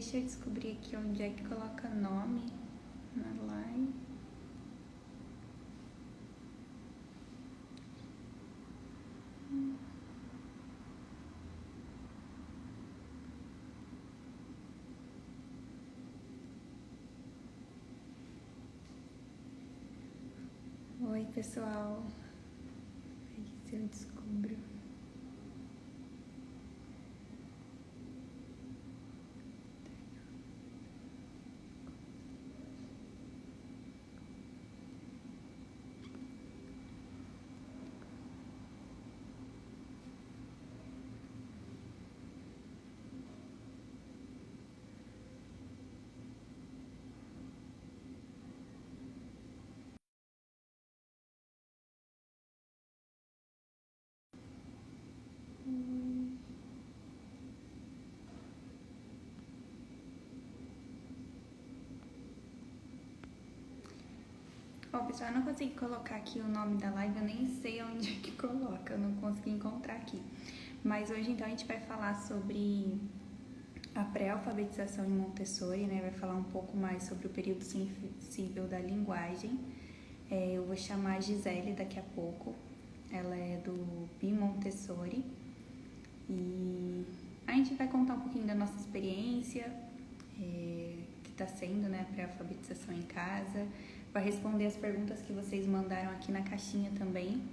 Deixa eu descobrir aqui onde é que coloca nome na live. Oi, pessoal. Aí se eu descubro. Ó, pessoal, eu não consegui colocar aqui o nome da live, eu nem sei onde é que coloca, eu não consegui encontrar aqui. Mas hoje, então, a gente vai falar sobre a pré-alfabetização em Montessori, né? Vai falar um pouco mais sobre o período sensível da linguagem. Eu vou chamar a Gisele daqui a pouco, ela é do Bi Montessori. E a gente vai contar um pouquinho da nossa experiência, que está sendo, né, a pré-alfabetização em casa. Vai responder as perguntas que vocês mandaram aqui na caixinha também.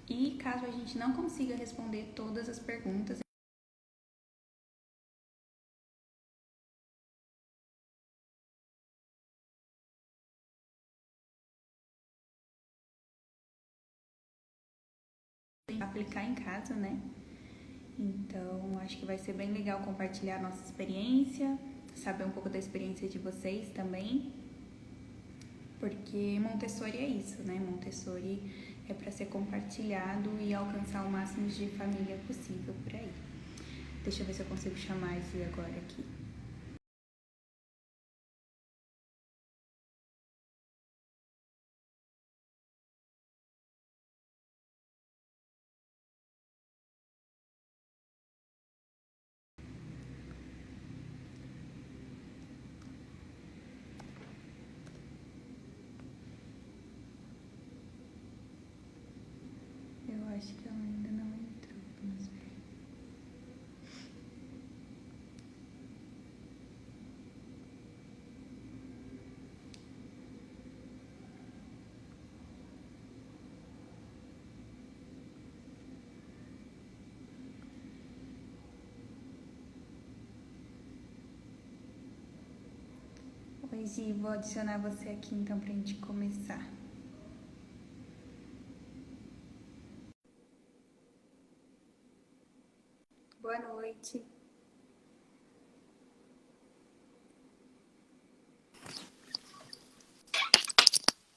E caso a gente não consiga responder todas as perguntas, aplicar em casa, né? Então, acho que vai ser bem legal compartilhar a nossa experiência, saber um pouco da experiência de vocês também, porque Montessori é isso, né? Montessori é para ser compartilhado e alcançar o máximo de família possível por aí. Deixa eu ver se eu consigo chamar esse agora aqui. Eu acho que ela ainda não entrou, vamos ver. Oi, Gi, vou adicionar você aqui então pra gente começar. Boa noite.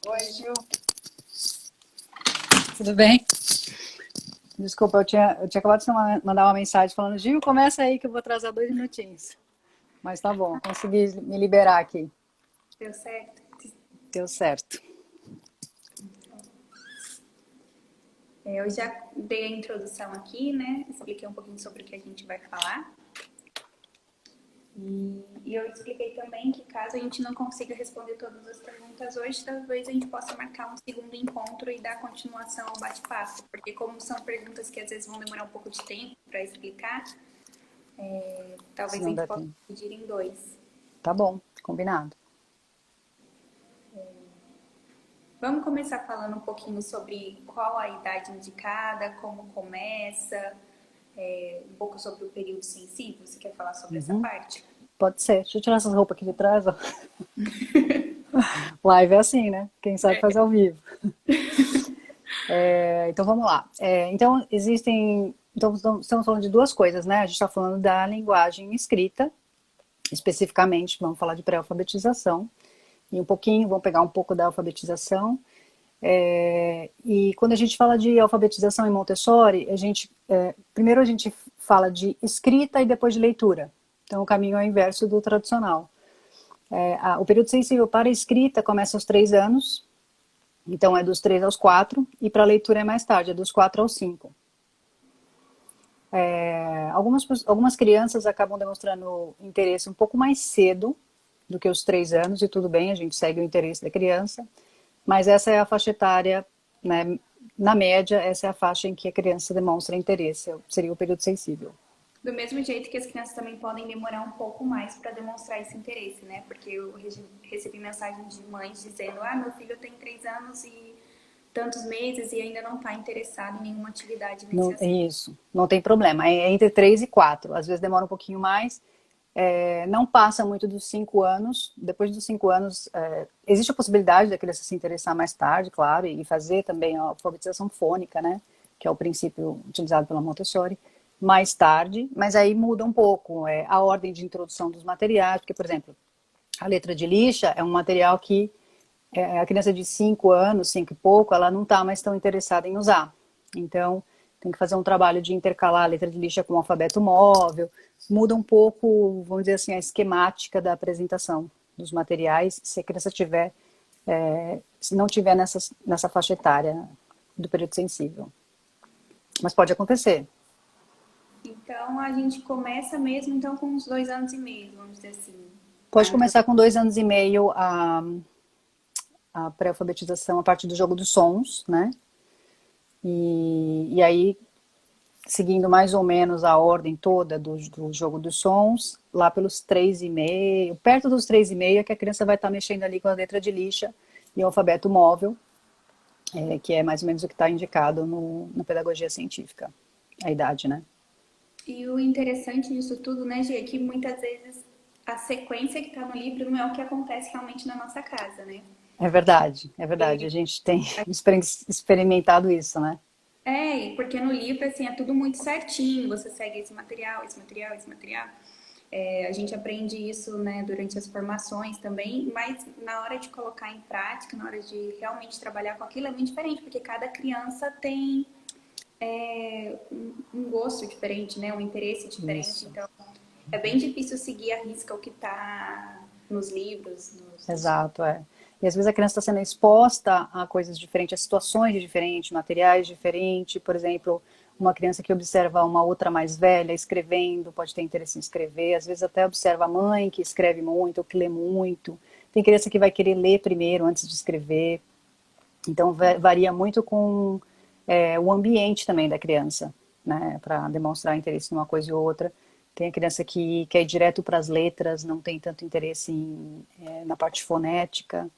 Oi, Gil. Tudo bem? Desculpa, eu tinha acabado de mandar uma mensagem falando, Gil, começa aí que eu vou atrasar 2 minutinhos. Mas tá bom, consegui me liberar aqui. Deu certo? Deu certo. Eu já dei a introdução aqui, né? Expliquei um pouquinho sobre o que a gente vai falar. E eu expliquei também que caso a gente não consiga responder todas as perguntas hoje, talvez a gente possa marcar um segundo encontro e dar continuação ao bate-papo. Porque como são perguntas que às vezes vão demorar um pouco de tempo para explicar, talvez a gente possa dividir em 2. Tá bom, combinado. Vamos começar falando um pouquinho sobre qual a idade indicada, como começa, um pouco sobre o período sensível. Você quer falar sobre essa parte? Pode ser. Deixa eu tirar essas roupas aqui de trás, ó. Live é assim, né? Quem sabe faz ao vivo. Então vamos lá. Então estamos falando de duas coisas, né? A gente está falando da linguagem escrita, especificamente, vamos falar de pré-alfabetização. E vamos pegar um pouco da alfabetização. E quando a gente fala de alfabetização em Montessori, primeiro a gente fala de escrita e depois de leitura. Então o caminho é o inverso do tradicional. O período sensível para a escrita começa aos 3 anos, então é dos 3 aos 4, e para a leitura é mais tarde, é dos 4 aos 5. Algumas crianças acabam demonstrando interesse um pouco mais cedo do que os 3 anos, e tudo bem, a gente segue o interesse da criança, mas essa é a faixa etária, né? Na média, essa é a faixa em que a criança demonstra interesse, seria o período sensível. Do mesmo jeito que as crianças também podem demorar um pouco mais para demonstrar esse interesse, né? Porque eu recebi mensagens de mães dizendo: ah, meu filho tem 3 anos e tantos meses e ainda não está interessado em nenhuma atividade nesse Não, aspecto. isso, não tem problema. É entre 3 e 4. Às vezes demora um pouquinho mais. Não passa muito dos 5 anos. Depois dos 5 anos, existe a possibilidade da criança se interessar mais tarde, claro, e fazer também a alfabetização fônica, né? Que é o princípio utilizado pela Montessori, mais tarde. Mas aí muda um pouco a ordem de introdução dos materiais. Porque, por exemplo, a letra de lixa é um material que a criança de 5 anos, 5 e pouco, ela não está mais tão interessada em usar. Então, tem que fazer um trabalho de intercalar a letra de lixa com o alfabeto móvel. Muda um pouco, vamos dizer assim, a esquemática da apresentação dos materiais, se a criança tiver, se não tiver nessa faixa etária do período sensível. Mas pode acontecer. Então a gente começa mesmo então com uns 2 anos e meio, vamos dizer assim. Pode começar com 2 anos e meio a pré-alfabetização a partir do jogo dos sons, né? E aí, seguindo mais ou menos a ordem toda do jogo dos sons, lá pelos 3,5, perto dos 3,5 é que a criança vai estar mexendo ali com a letra de lixa e o alfabeto móvel, que é mais ou menos o que está indicado na pedagogia científica, a idade, né? E o interessante disso tudo, né, Gi, é que muitas vezes a sequência que está no livro não é o que acontece realmente na nossa casa, né? É verdade, é verdade. A gente tem experimentado isso, né? Porque no livro, assim, é tudo muito certinho. Você segue esse material, esse material, esse material. A gente aprende isso, né, durante as formações também, mas na hora de colocar em prática, na hora de realmente trabalhar com aquilo, é muito diferente, porque cada criança tem um gosto diferente, né, um interesse diferente. Isso. Então, é bem difícil seguir à risca o que está nos livros. Exato, é. E às vezes a criança está sendo exposta a coisas diferentes, a situações diferentes, materiais diferentes. Por exemplo, uma criança que observa uma outra mais velha escrevendo, pode ter interesse em escrever. Às vezes até observa a mãe que escreve muito, ou que lê muito. Tem criança que vai querer ler primeiro antes de escrever. Então varia muito com o ambiente também da criança, né, para demonstrar interesse numa coisa e outra. Tem a criança que quer ir direto para as letras, não tem tanto interesse na parte fonética.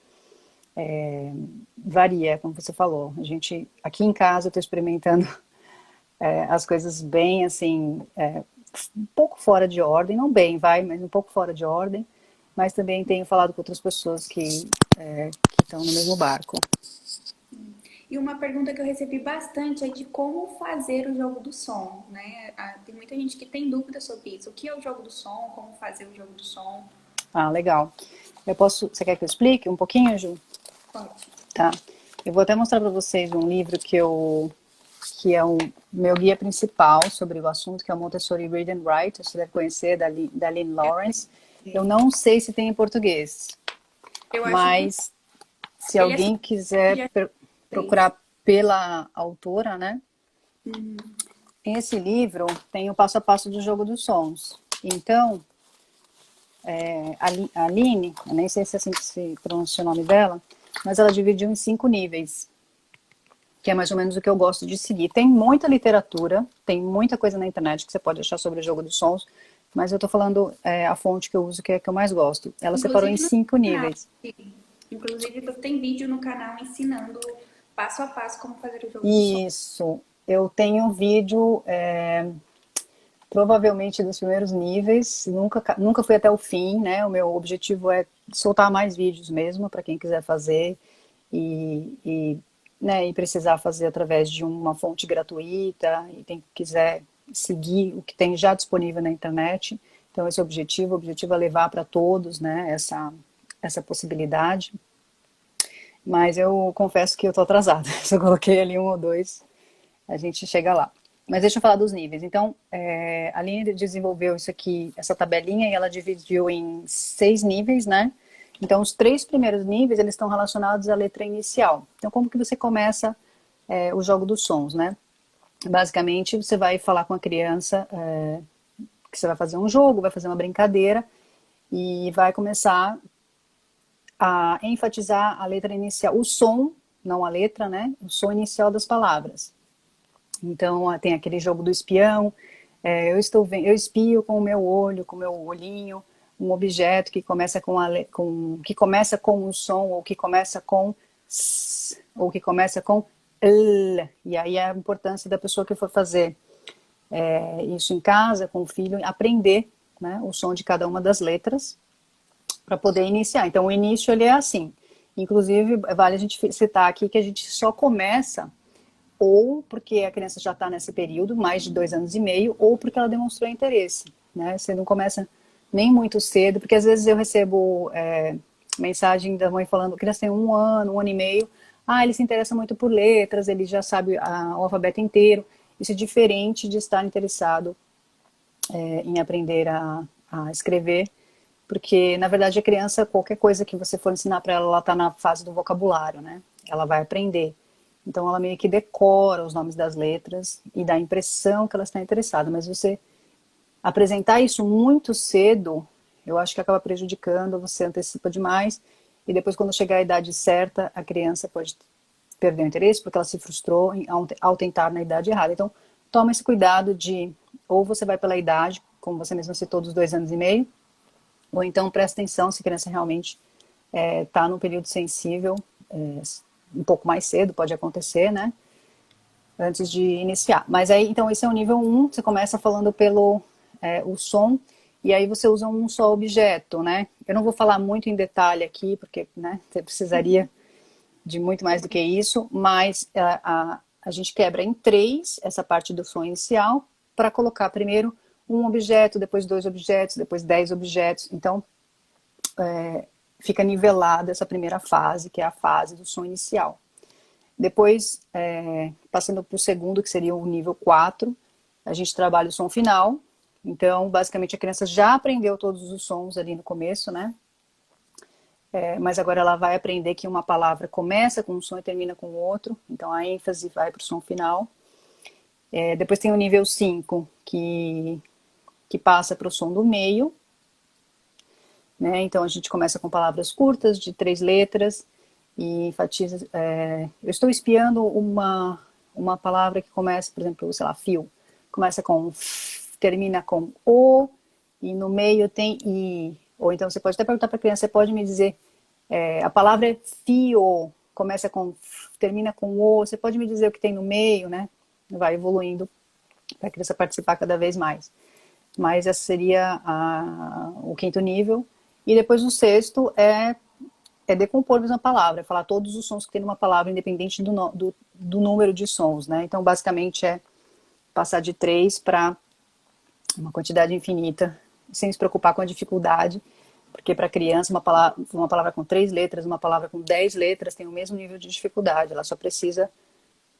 Varia, como você falou. A gente, aqui em casa, eu estou experimentando as coisas bem, assim, um pouco fora de ordem, não bem, mas um pouco fora de ordem. Mas também tenho falado com outras pessoas que estão no mesmo barco. E uma pergunta que eu recebi bastante é de como fazer o jogo do som, né? Tem muita gente que tem dúvida sobre isso. O que é o jogo do som? Como fazer o jogo do som? Ah, legal. Você quer que eu explique um pouquinho, Ju? Pode. Tá. Eu vou até mostrar para vocês um livro que é o meu guia principal sobre o assunto, que é o Montessori Read and Write. Você deve conhecer, da Lynn Lawrence. Eu não sei se tem em português, mas se alguém quiser procurar pela autora, né? Esse livro tem o passo a passo do jogo dos sons. Então, a Aline, eu nem sei se é assim que se pronuncia o nome dela, mas ela dividiu em 5 níveis, que é mais ou menos o que eu gosto de seguir. Tem muita literatura, tem muita coisa na internet que você pode achar sobre o jogo dos sons, mas eu tô falando a fonte que eu uso, que é a que eu mais gosto. Ela separou em 5 níveis. Inclusive, tem vídeo no canal ensinando passo a passo como fazer o jogo do som. Isso. Eu tenho um vídeo, provavelmente dos primeiros níveis, nunca fui até o fim, né? O meu objetivo é soltar mais vídeos mesmo, para quem quiser fazer e precisar fazer através de uma fonte gratuita e quiser seguir o que tem já disponível na internet. Então, esse é o objetivo é levar para todos, né, essa possibilidade. Mas eu confesso que eu tô atrasada. Se eu coloquei ali 1 ou 2, a gente chega lá. Mas deixa eu falar dos níveis. Então, a Aline desenvolveu isso aqui, essa tabelinha, e ela dividiu em 6 níveis, né? Então, os 3 primeiros níveis, eles estão relacionados à letra inicial. Então, como que você começa o jogo dos sons, né? Basicamente, você vai falar com a criança que você vai fazer um jogo, vai fazer uma brincadeira e vai começar a enfatizar a letra inicial, o som, não a letra, né? O som inicial das palavras. Então, tem aquele jogo do espião, eu espio com o meu olho, com o meu olhinho, um objeto que começa que começa com o som, ou que começa com s, ou que começa com l. E aí a importância da pessoa que for fazer isso em casa, com o filho, aprender, né, o som de cada uma das letras para poder iniciar. Então, o início ele é assim. Inclusive, vale a gente citar aqui que a gente só começa ou porque a criança já está nesse período, mais de 2 anos e meio, ou porque ela demonstrou interesse, né? Você não começa nem muito cedo, porque às vezes eu recebo mensagem da mãe falando que a criança tem 1 ano e meio, ele se interessa muito por letras, ele já sabe o alfabeto inteiro. Isso é diferente de estar interessado em aprender a escrever, porque na verdade a criança, qualquer coisa que você for ensinar para ela, ela está na fase do vocabulário, né? Ela vai aprender. Então ela meio que decora os nomes das letras e dá a impressão que ela está interessada, mas você apresentar isso muito cedo, eu acho que acaba prejudicando, você antecipa demais, e depois quando chegar a idade certa, a criança pode perder o interesse porque ela se frustrou ao tentar na idade errada. Então toma esse cuidado de, ou você vai pela idade, como você mesmo citou, dos 2 anos e meio, ou então presta atenção se a criança realmente está num período sensível, um pouco mais cedo, pode acontecer, né? Antes de iniciar. Mas aí, então, esse é o nível 1, você começa falando pelo o som, e aí você usa um só objeto, né? Eu não vou falar muito em detalhe aqui, porque, né, você precisaria de muito mais do que isso, mas a gente quebra em 3 essa parte do som inicial, para colocar primeiro um objeto, depois 2 objetos, depois 10 objetos. Então, fica nivelada essa primeira fase, que é a fase do som inicial. Depois, passando para o segundo, que seria o nível 4, a gente trabalha o som final. Então, basicamente, a criança já aprendeu todos os sons ali no começo, né? Mas agora ela vai aprender que uma palavra começa com um som e termina com outro. Então, a ênfase vai para o som final. Depois tem o nível 5, que passa para o som do meio. Né? Então, a gente começa com palavras curtas, de 3 letras, e enfatiza... eu estou espiando uma palavra que começa, por exemplo, sei lá, fio. Começa com f, termina com o, e no meio tem i. Ou então você pode até perguntar para a criança, você pode me dizer, a palavra é fio, começa com f, termina com o, você pode me dizer o que tem no meio, né? Vai evoluindo para a criança participar cada vez mais. Mas esse seria o 5º nível. E depois o 6º é decompor uma palavra, é falar todos os sons que tem numa palavra, independente do número de sons, né? Então, basicamente, é passar de 3 para uma quantidade infinita, sem se preocupar com a dificuldade, porque para a criança, uma palavra com 3 letras, uma palavra com 10 letras tem o mesmo nível de dificuldade, ela só precisa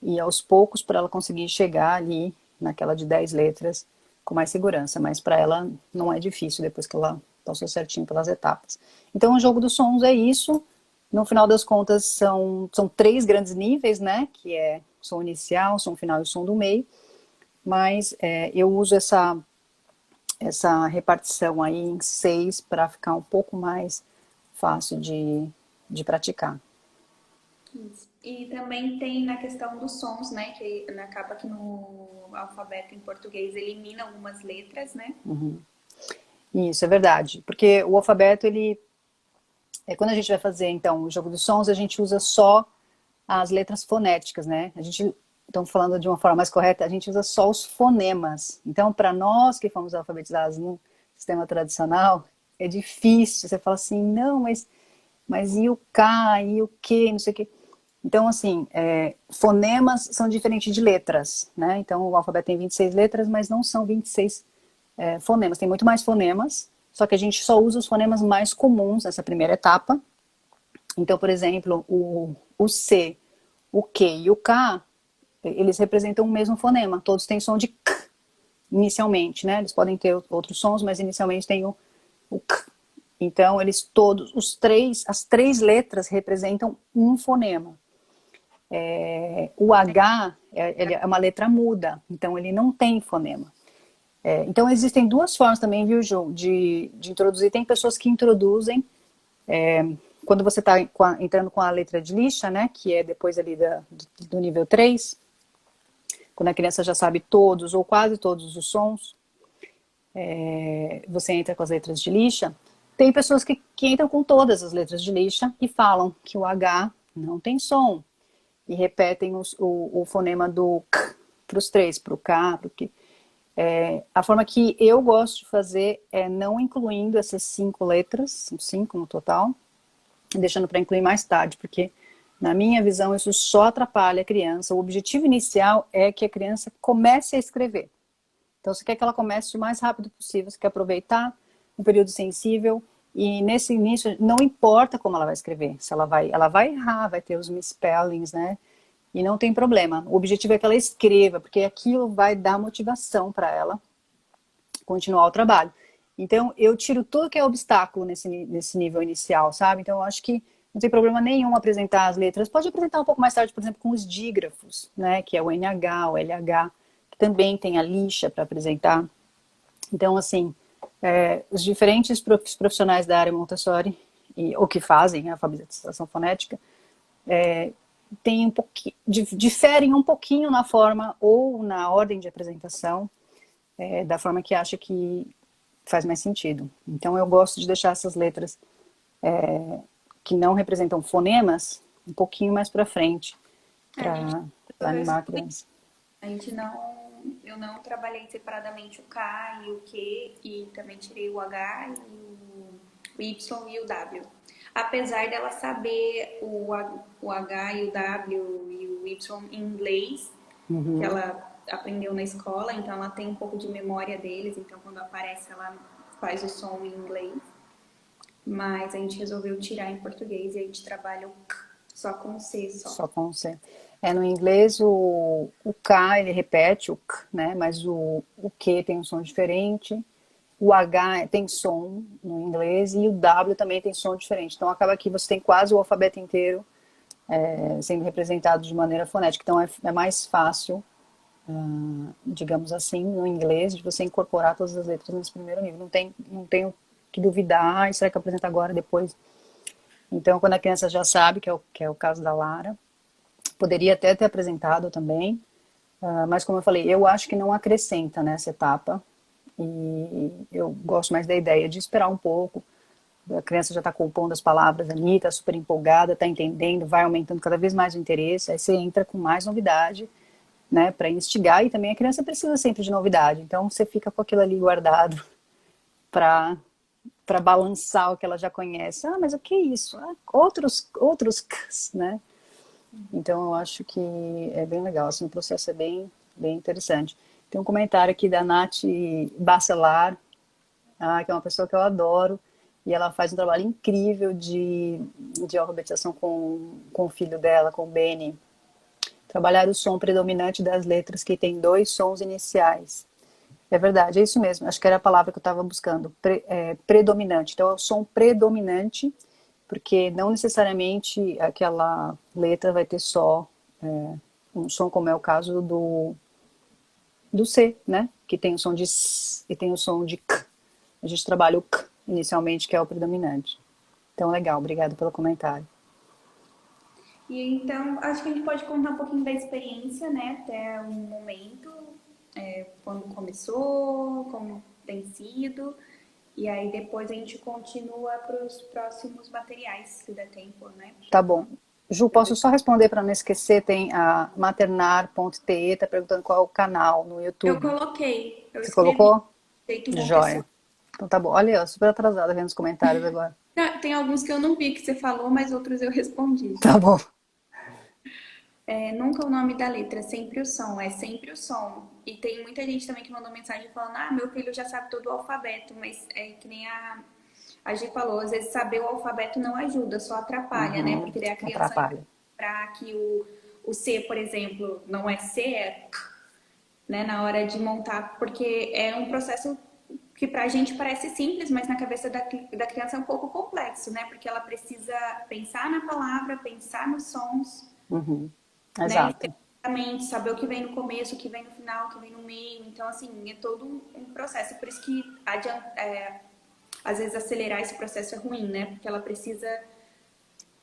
ir aos poucos para ela conseguir chegar ali naquela de 10 letras com mais segurança, mas para ela não é difícil depois que ela passou certinho pelas etapas. Então, o jogo dos sons é isso. No final das contas, são 3 grandes níveis, né? Que é o som inicial, o som final e o som do meio. Mas eu uso essa repartição aí em 6 para ficar um pouco mais fácil de praticar. Isso. E também tem na questão dos sons, né? Que acaba que no alfabeto em português elimina algumas letras, né? Uhum. Isso, é verdade. Porque o alfabeto, quando a gente vai fazer, então, o jogo dos sons, a gente usa só as letras fonéticas, né? Estamos falando de uma forma mais correta, a gente usa só os fonemas. Então, para nós que fomos alfabetizados no sistema tradicional, é difícil. Você fala assim, não, mas e o K, e o Q, não sei o quê. Então, assim, fonemas são diferentes de letras, né? Então, o alfabeto tem 26 letras, mas não são 26 fonemas. Tem muito mais fonemas, só que a gente só usa os fonemas mais comuns nessa primeira etapa. Então, por exemplo, o C, o Q e o K, eles representam o mesmo fonema. Todos têm som de K, inicialmente, né? Eles podem ter outros sons, mas inicialmente tem o K. Então, as 3 letras representam um fonema. O H ele é uma letra muda, então ele não tem fonema. Então existem duas formas também, viu, Ju, de introduzir. Tem pessoas que introduzem quando você está entrando com a letra de lixa, né, que é depois ali do nível 3, quando a criança já sabe todos ou quase todos os sons, você entra com as letras de lixa. Tem pessoas que entram com todas as letras de lixa e falam que o H não tem som. E repetem o fonema do K para os três, para o K, para o Q. A forma que eu gosto de fazer é não incluindo essas 5 letras, são 5 no total, deixando para incluir mais tarde, porque na minha visão isso só atrapalha a criança. O objetivo inicial é que a criança comece a escrever. Então você quer que ela comece o mais rápido possível, você quer aproveitar um período sensível, e nesse início não importa como ela vai escrever, se ela vai errar, vai ter os misspellings, né? E não tem problema. O objetivo é que ela escreva, porque aquilo vai dar motivação para ela continuar o trabalho. Então, eu tiro tudo que é obstáculo nesse nível inicial, sabe? Então, eu acho que não tem problema nenhum apresentar as letras. Pode apresentar um pouco mais tarde, por exemplo, com os dígrafos, né? Que é o NH, o LH, que também tem a lixa para apresentar. Então, assim, os diferentes profissionais da área Montessori, ou que fazem a alfabetização fonética, tem diferem um pouquinho na forma ou na ordem de apresentação, da forma que acha que faz mais sentido. Então eu gosto de deixar essas letras que não representam fonemas um pouquinho mais para frente, para animar a criança. Eu não trabalhei separadamente o K e o Q, e também tirei o H e o Y e o W. Apesar dela saber o H e o W e o Y em inglês, que ela aprendeu na escola, então ela tem um pouco de memória deles, então quando aparece ela faz o som em inglês. Mas a gente resolveu tirar em português e a gente trabalha o K só com o C só. Só com o C. No inglês o K ele repete o K, né? Mas o Q tem um som diferente. O H tem som no inglês e o W também tem som diferente. Então acaba que você tem quase o alfabeto inteiro sendo representado de maneira fonética. Então é mais fácil, digamos assim, no inglês, de você incorporar todas as letras nesse primeiro nível. Não tenho que duvidar, será que eu apresento agora, depois? Então quando a criança já sabe, que é o caso da Lara, poderia até ter apresentado também, mas como eu falei, eu acho que não acrescenta nessa etapa. E eu gosto mais da ideia de esperar um pouco. A criança já está compondo as palavras ali, está super empolgada, está entendendo, vai aumentando cada vez mais o interesse, aí você entra com mais novidade, né, para instigar, e também a criança precisa sempre de novidade, então você fica com aquilo ali guardado para balançar o que ela já conhece. Mas o que é isso? Outros Ks, né? Então eu acho que é bem legal, assim, o processo é bem interessante. Tem um comentário aqui da Nath Bacelar, que é uma pessoa que eu adoro, e ela faz um trabalho incrível de alfabetização com o filho dela, com o Benny. Trabalhar o som predominante das letras que tem 2 sons iniciais. É verdade, é isso mesmo. Acho que era a palavra que eu estava buscando. Predominante. Então é o som predominante, porque não necessariamente aquela letra vai ter só um som, como é o caso do C, né? Que tem o som de S e tem o som de K. A gente trabalha o K inicialmente, que é o predominante. Então, legal, obrigada pelo comentário. E então, acho que a gente pode contar um pouquinho da experiência, né? Até o momento, quando começou, como tem sido. E aí depois a gente continua para os próximos materiais, se der tempo, né? Tá bom. Ju, posso só responder para não esquecer? Tem a maternar.te, tá perguntando qual é o canal no YouTube. Eu coloquei. Você colocou? Joia. Então tá bom. Olha, eu super atrasada vendo os comentários agora. Não, tem alguns que eu não vi que você falou, mas outros eu respondi. Tá bom. Nunca o nome da letra, sempre o som, é sempre o som. E tem muita gente também que mandou mensagem falando, meu filho já sabe todo o alfabeto, mas é que nem a Gi falou, às vezes saber o alfabeto não ajuda, só atrapalha, né? Porque daí a criança, para que o C, por exemplo, não é C, é K, né? Na hora de montar, porque é um processo que pra gente parece simples, mas na cabeça da criança é um pouco complexo, né? Porque ela precisa pensar na palavra, pensar nos sons. né? Exato. Exatamente, saber o que vem no começo, o que vem no final, o que vem no meio. Então, assim, é todo um processo. Por isso que às vezes acelerar esse processo é ruim, né? Porque ela precisa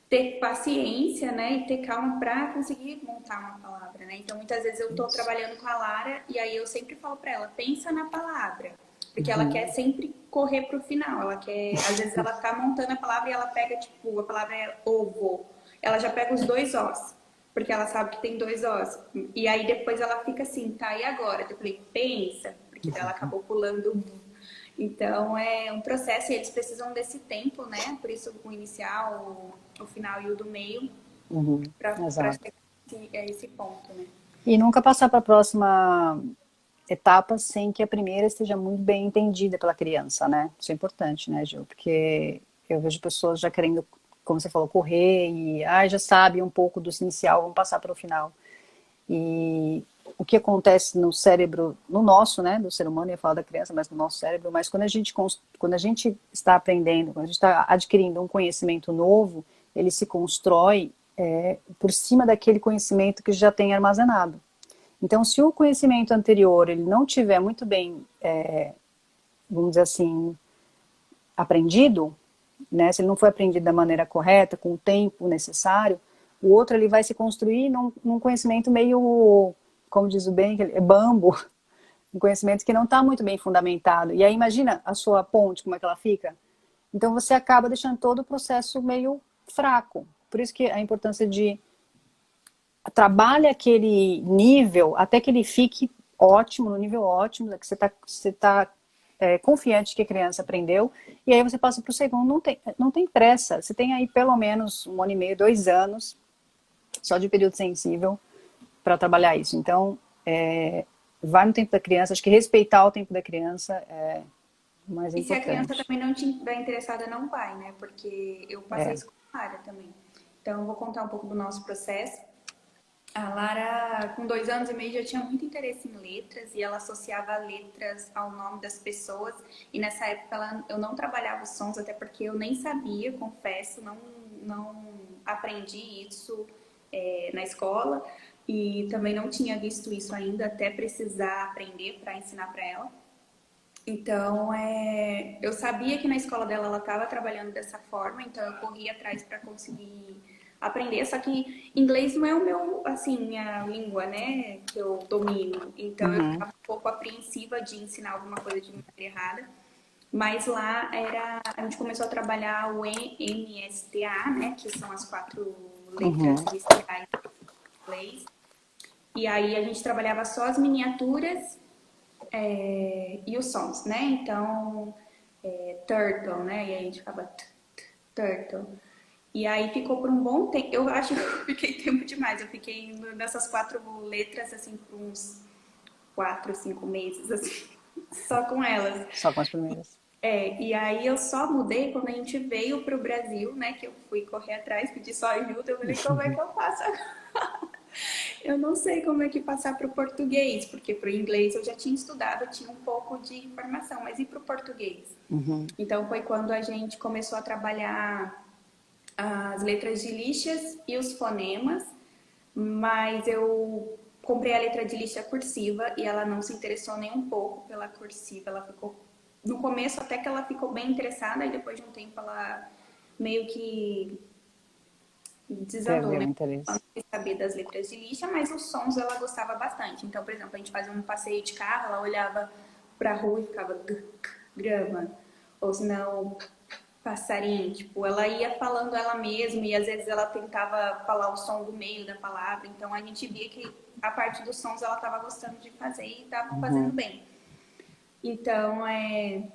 ter paciência, né, e ter calma para conseguir montar uma palavra, né? Então, muitas vezes eu tô Isso. trabalhando com a Lara e aí eu sempre falo para ela, pensa na palavra, porque ela quer Uhum. sempre correr pro final, ela quer, às vezes ela tá montando a palavra e ela pega, tipo, a palavra é ovo, ela já pega os dois Os, porque ela sabe que tem dois Os, e aí depois ela fica assim, tá, e agora? Eu falei, pensa, porque ela acabou pulando. Então é um processo e eles precisam desse tempo, né? Por isso o inicial, o final e o do meio, Uhum. para Exato. chegar a esse ponto, né? E nunca passar para a próxima etapa sem que a primeira esteja muito bem entendida pela criança, né? Isso é importante, né, Gil? Porque eu vejo pessoas já querendo, como você falou, correr e já sabe um pouco do inicial, vamos passar para o final. E o que acontece no cérebro, no nosso, né, do ser humano, eu ia falar da criança, mas no nosso cérebro, mas quando a gente está aprendendo, quando a gente está adquirindo um conhecimento novo, ele se constrói por cima daquele conhecimento que já tem armazenado. Então, se o conhecimento anterior ele não tiver muito bem, vamos dizer assim, aprendido, né, se ele não foi aprendido da maneira correta, com o tempo necessário, o outro ele vai se construir num conhecimento meio, como diz o bem, é bambo, um conhecimento que não está muito bem fundamentado. E aí imagina a sua ponte, como é que ela fica? Então você acaba deixando todo o processo meio fraco. Por isso que a importância de trabalha aquele nível até que ele fique ótimo, no nível ótimo, que você tá confiante que a criança aprendeu, e aí você passa para o segundo, não tem pressa, você tem aí pelo menos 1 ano e meio, 2 anos, só de período sensível, para trabalhar isso. Então, vai no tempo da criança, acho que respeitar o tempo da criança é o mais E se a criança importante. também não estiver interessada, não vai, né? Porque eu passei É. isso com a Lara também. Então, eu vou contar um pouco do nosso processo. A Lara, com 2 anos e meio, já tinha muito interesse em letras e ela associava letras ao nome das pessoas. E nessa época eu não trabalhava os sons, até porque eu nem sabia, confesso, não aprendi isso na escola e também não tinha visto isso ainda, até precisar aprender para ensinar para ela. Então, eu sabia que na escola dela ela estava trabalhando dessa forma, então eu corri atrás para conseguir aprender. Só que inglês não é o meu, assim, minha língua, né, que eu domino. Então eu Uhum. ficava um pouco apreensiva de ensinar alguma coisa de maneira errada. Mas lá a gente começou a trabalhar o MSTA, né, que são as 4 letras Uhum. iniciais em inglês. E aí a gente trabalhava só as miniaturas e os sons, né? Então, turtle, né? E aí a gente ficava turtle. E aí ficou por um bom tempo. Eu acho que eu fiquei tempo demais. Eu fiquei nessas 4 letras, assim, por uns 4, 5 meses, assim, só com elas. Só com as primeiras. E aí eu só mudei quando a gente veio pro Brasil, né? Que eu fui correr atrás, pedir só ajuda. Eu falei, como é que eu faço agora? Eu não sei como é que passar para o português, porque para o inglês eu já tinha estudado, eu tinha um pouco de informação, mas e para o português? Uhum. Então foi quando a gente começou a trabalhar as letras de lixas e os fonemas, mas eu comprei a letra de lixa cursiva e ela não se interessou nem um pouco pela cursiva, ela ficou no começo até que ela ficou bem interessada e depois de um tempo ela meio que desandou, Perdeu o né? interesse. De saber das letras de lixa, mas os sons ela gostava bastante. Então, por exemplo, a gente fazia um passeio de carro, ela olhava pra rua e ficava grama, ou senão passarinho, tipo, ela ia falando ela mesma e às vezes ela tentava falar o som do meio da palavra, então a gente via que a parte dos sons ela estava gostando de fazer e estava fazendo Uhum. bem. Então, aí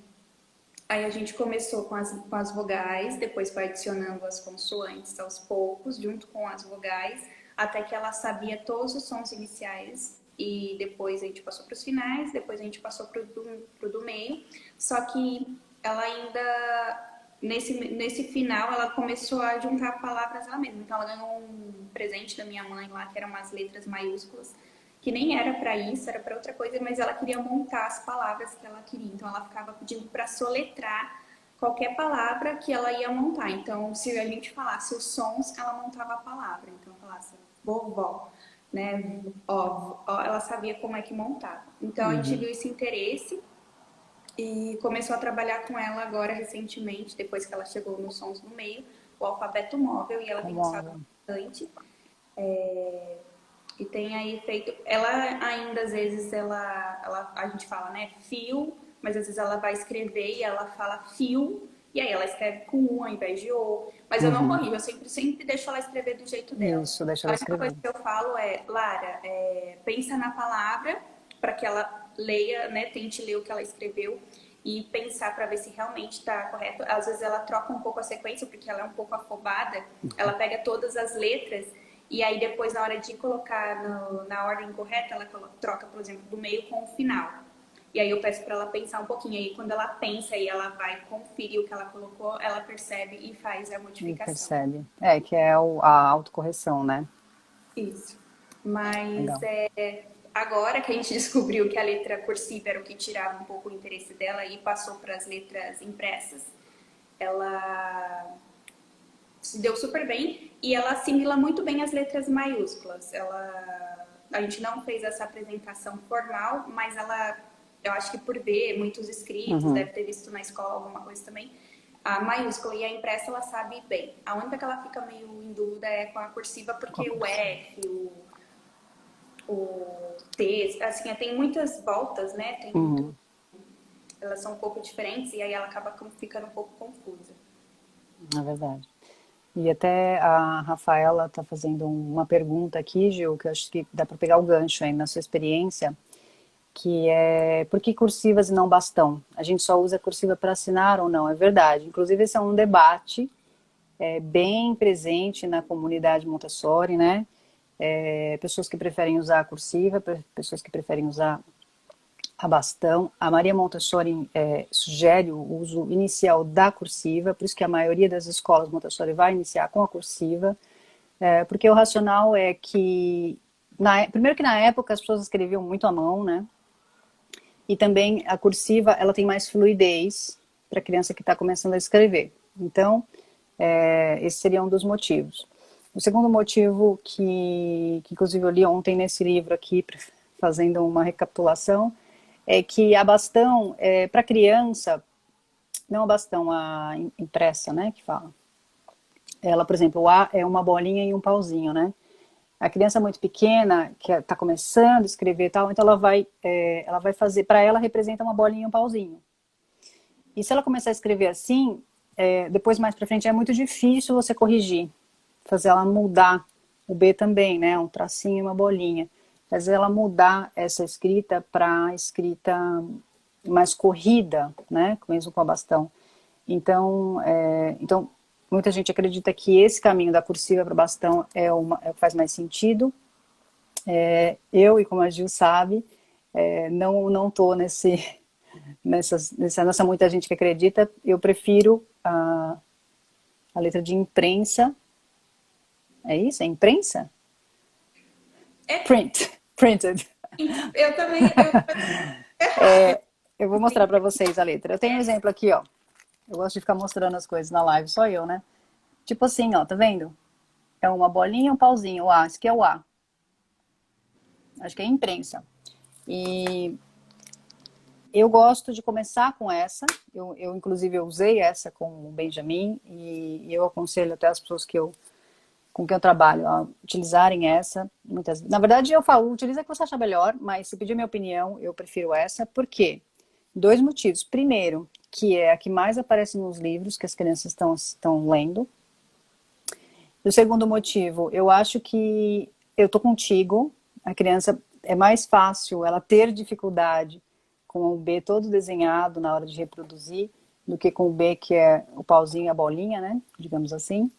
a gente começou com as vogais, depois foi adicionando as consoantes aos poucos, junto com as vogais, até que ela sabia todos os sons iniciais. E depois a gente passou para os finais, depois a gente passou para o do meio. Só que ela ainda, nesse final, ela começou a juntar palavras ela mesma. Então ela ganhou um presente da minha mãe lá, que eram umas letras maiúsculas que nem era para isso, era para outra coisa, mas ela queria montar as palavras que ela queria. Então ela ficava pedindo para soletrar qualquer palavra que ela ia montar. Então, se a gente falasse os sons, ela montava a palavra. Então, falasse vovó. né? Ó, ela sabia como é que montava. Então a gente viu esse interesse e começou a trabalhar com ela agora recentemente, depois que ela chegou nos Sons no Meio, o alfabeto móvel, e ela tem gostado Como... bastante. E tem aí feito. Ela ainda, às vezes, a gente fala, né, fio, mas às vezes ela vai escrever e ela fala fio, e aí ela escreve com um ao invés de o. Mas eu não corrijo, eu sempre deixo ela escrever do jeito dela. Isso, deixa A ela única escrever. coisa que eu falo é, Lara, pensa na palavra para que ela leia, né, tente ler o que ela escreveu e pensar para ver se realmente está correto. Às vezes ela troca um pouco a sequência, porque ela é um pouco afobada, ela pega todas as letras e aí depois, na hora de colocar na ordem correta, ela troca, por exemplo, do meio com o final. E aí eu peço para ela pensar um pouquinho. Aí quando ela pensa e ela vai conferir o que ela colocou, ela percebe e faz a E modificação. percebe. É, que é a autocorreção, né? Isso. Mas Legal. agora que a gente descobriu que a letra cursiva era o que tirava um pouco o interesse dela e passou para as letras impressas, ela se deu super bem e ela assimila muito bem as letras maiúsculas. A gente não fez essa apresentação formal, mas eu acho que por ver muitos escritos, Uhum. deve ter visto na escola alguma coisa também, a maiúscula e a impressa ela sabe bem. A única que ela fica meio em dúvida é com a cursiva, porque o F, o T, assim, tem muitas voltas, né? Uhum. Elas são um pouco diferentes e aí ela acaba ficando um pouco confusa. É verdade. E até a Rafaela está fazendo uma pergunta aqui, Gil, que eu acho que dá para pegar o gancho aí na sua experiência, que é por que cursivas e não bastão? A gente só usa cursiva para assinar ou não? É verdade. Inclusive, esse é um debate bem presente na comunidade Montessori, né? Pessoas que preferem usar a cursiva, pessoas que preferem usar a bastão. A Maria Montessori sugere o uso inicial da cursiva, por isso que a maioria das escolas Montessori vai iniciar com a cursiva, porque o racional é que, primeiro que na época as pessoas escreviam muito à mão, né? E também a cursiva, ela tem mais fluidez para a criança que está começando a escrever. Então, esse seria um dos motivos. O segundo motivo que inclusive eu li ontem nesse livro aqui, fazendo uma recapitulação, é que a bastão, para criança, não a bastão, a impressa, né, que fala. Ela, por exemplo, o A é uma bolinha e um pauzinho, né? A criança muito pequena, que está começando a escrever e tal, então ela vai fazer, para ela representa uma bolinha e um pauzinho. E se ela começar a escrever assim, depois mais para frente é muito difícil você corrigir, fazer ela mudar o B também, né? Um tracinho e uma bolinha. Fazer ela mudar essa escrita para escrita mais corrida, né? Mesmo com a bastão. Então, muita gente acredita que esse caminho da cursiva para bastão é o que faz mais sentido. Eu, e como a Gil sabe, não estou nessa muita gente que acredita. Eu prefiro a letra de imprensa. É isso? É imprensa? Printed. Eu também. Eu vou mostrar para vocês a letra. Eu tenho um exemplo aqui, ó. Eu gosto de ficar mostrando as coisas na live, só eu, né? Tipo assim, ó, tá vendo? É uma bolinha e um pauzinho, o A. Esse aqui é o A. Acho que é imprensa. E eu gosto de começar com essa. Inclusive, eu usei essa com o Benjamin e eu aconselho até as pessoas com quem eu trabalho a utilizarem essa. Na verdade, eu falo, utiliza a que você achar melhor, mas se pedir minha opinião, eu prefiro essa. Por quê? Dois motivos. Primeiro, que é a que mais aparece nos livros que as crianças estão lendo. E o segundo motivo, eu acho que eu tô contigo, a criança é mais fácil ela ter dificuldade com o B todo desenhado na hora de reproduzir, do que com o B que é o pauzinho e a bolinha, né? Digamos assim.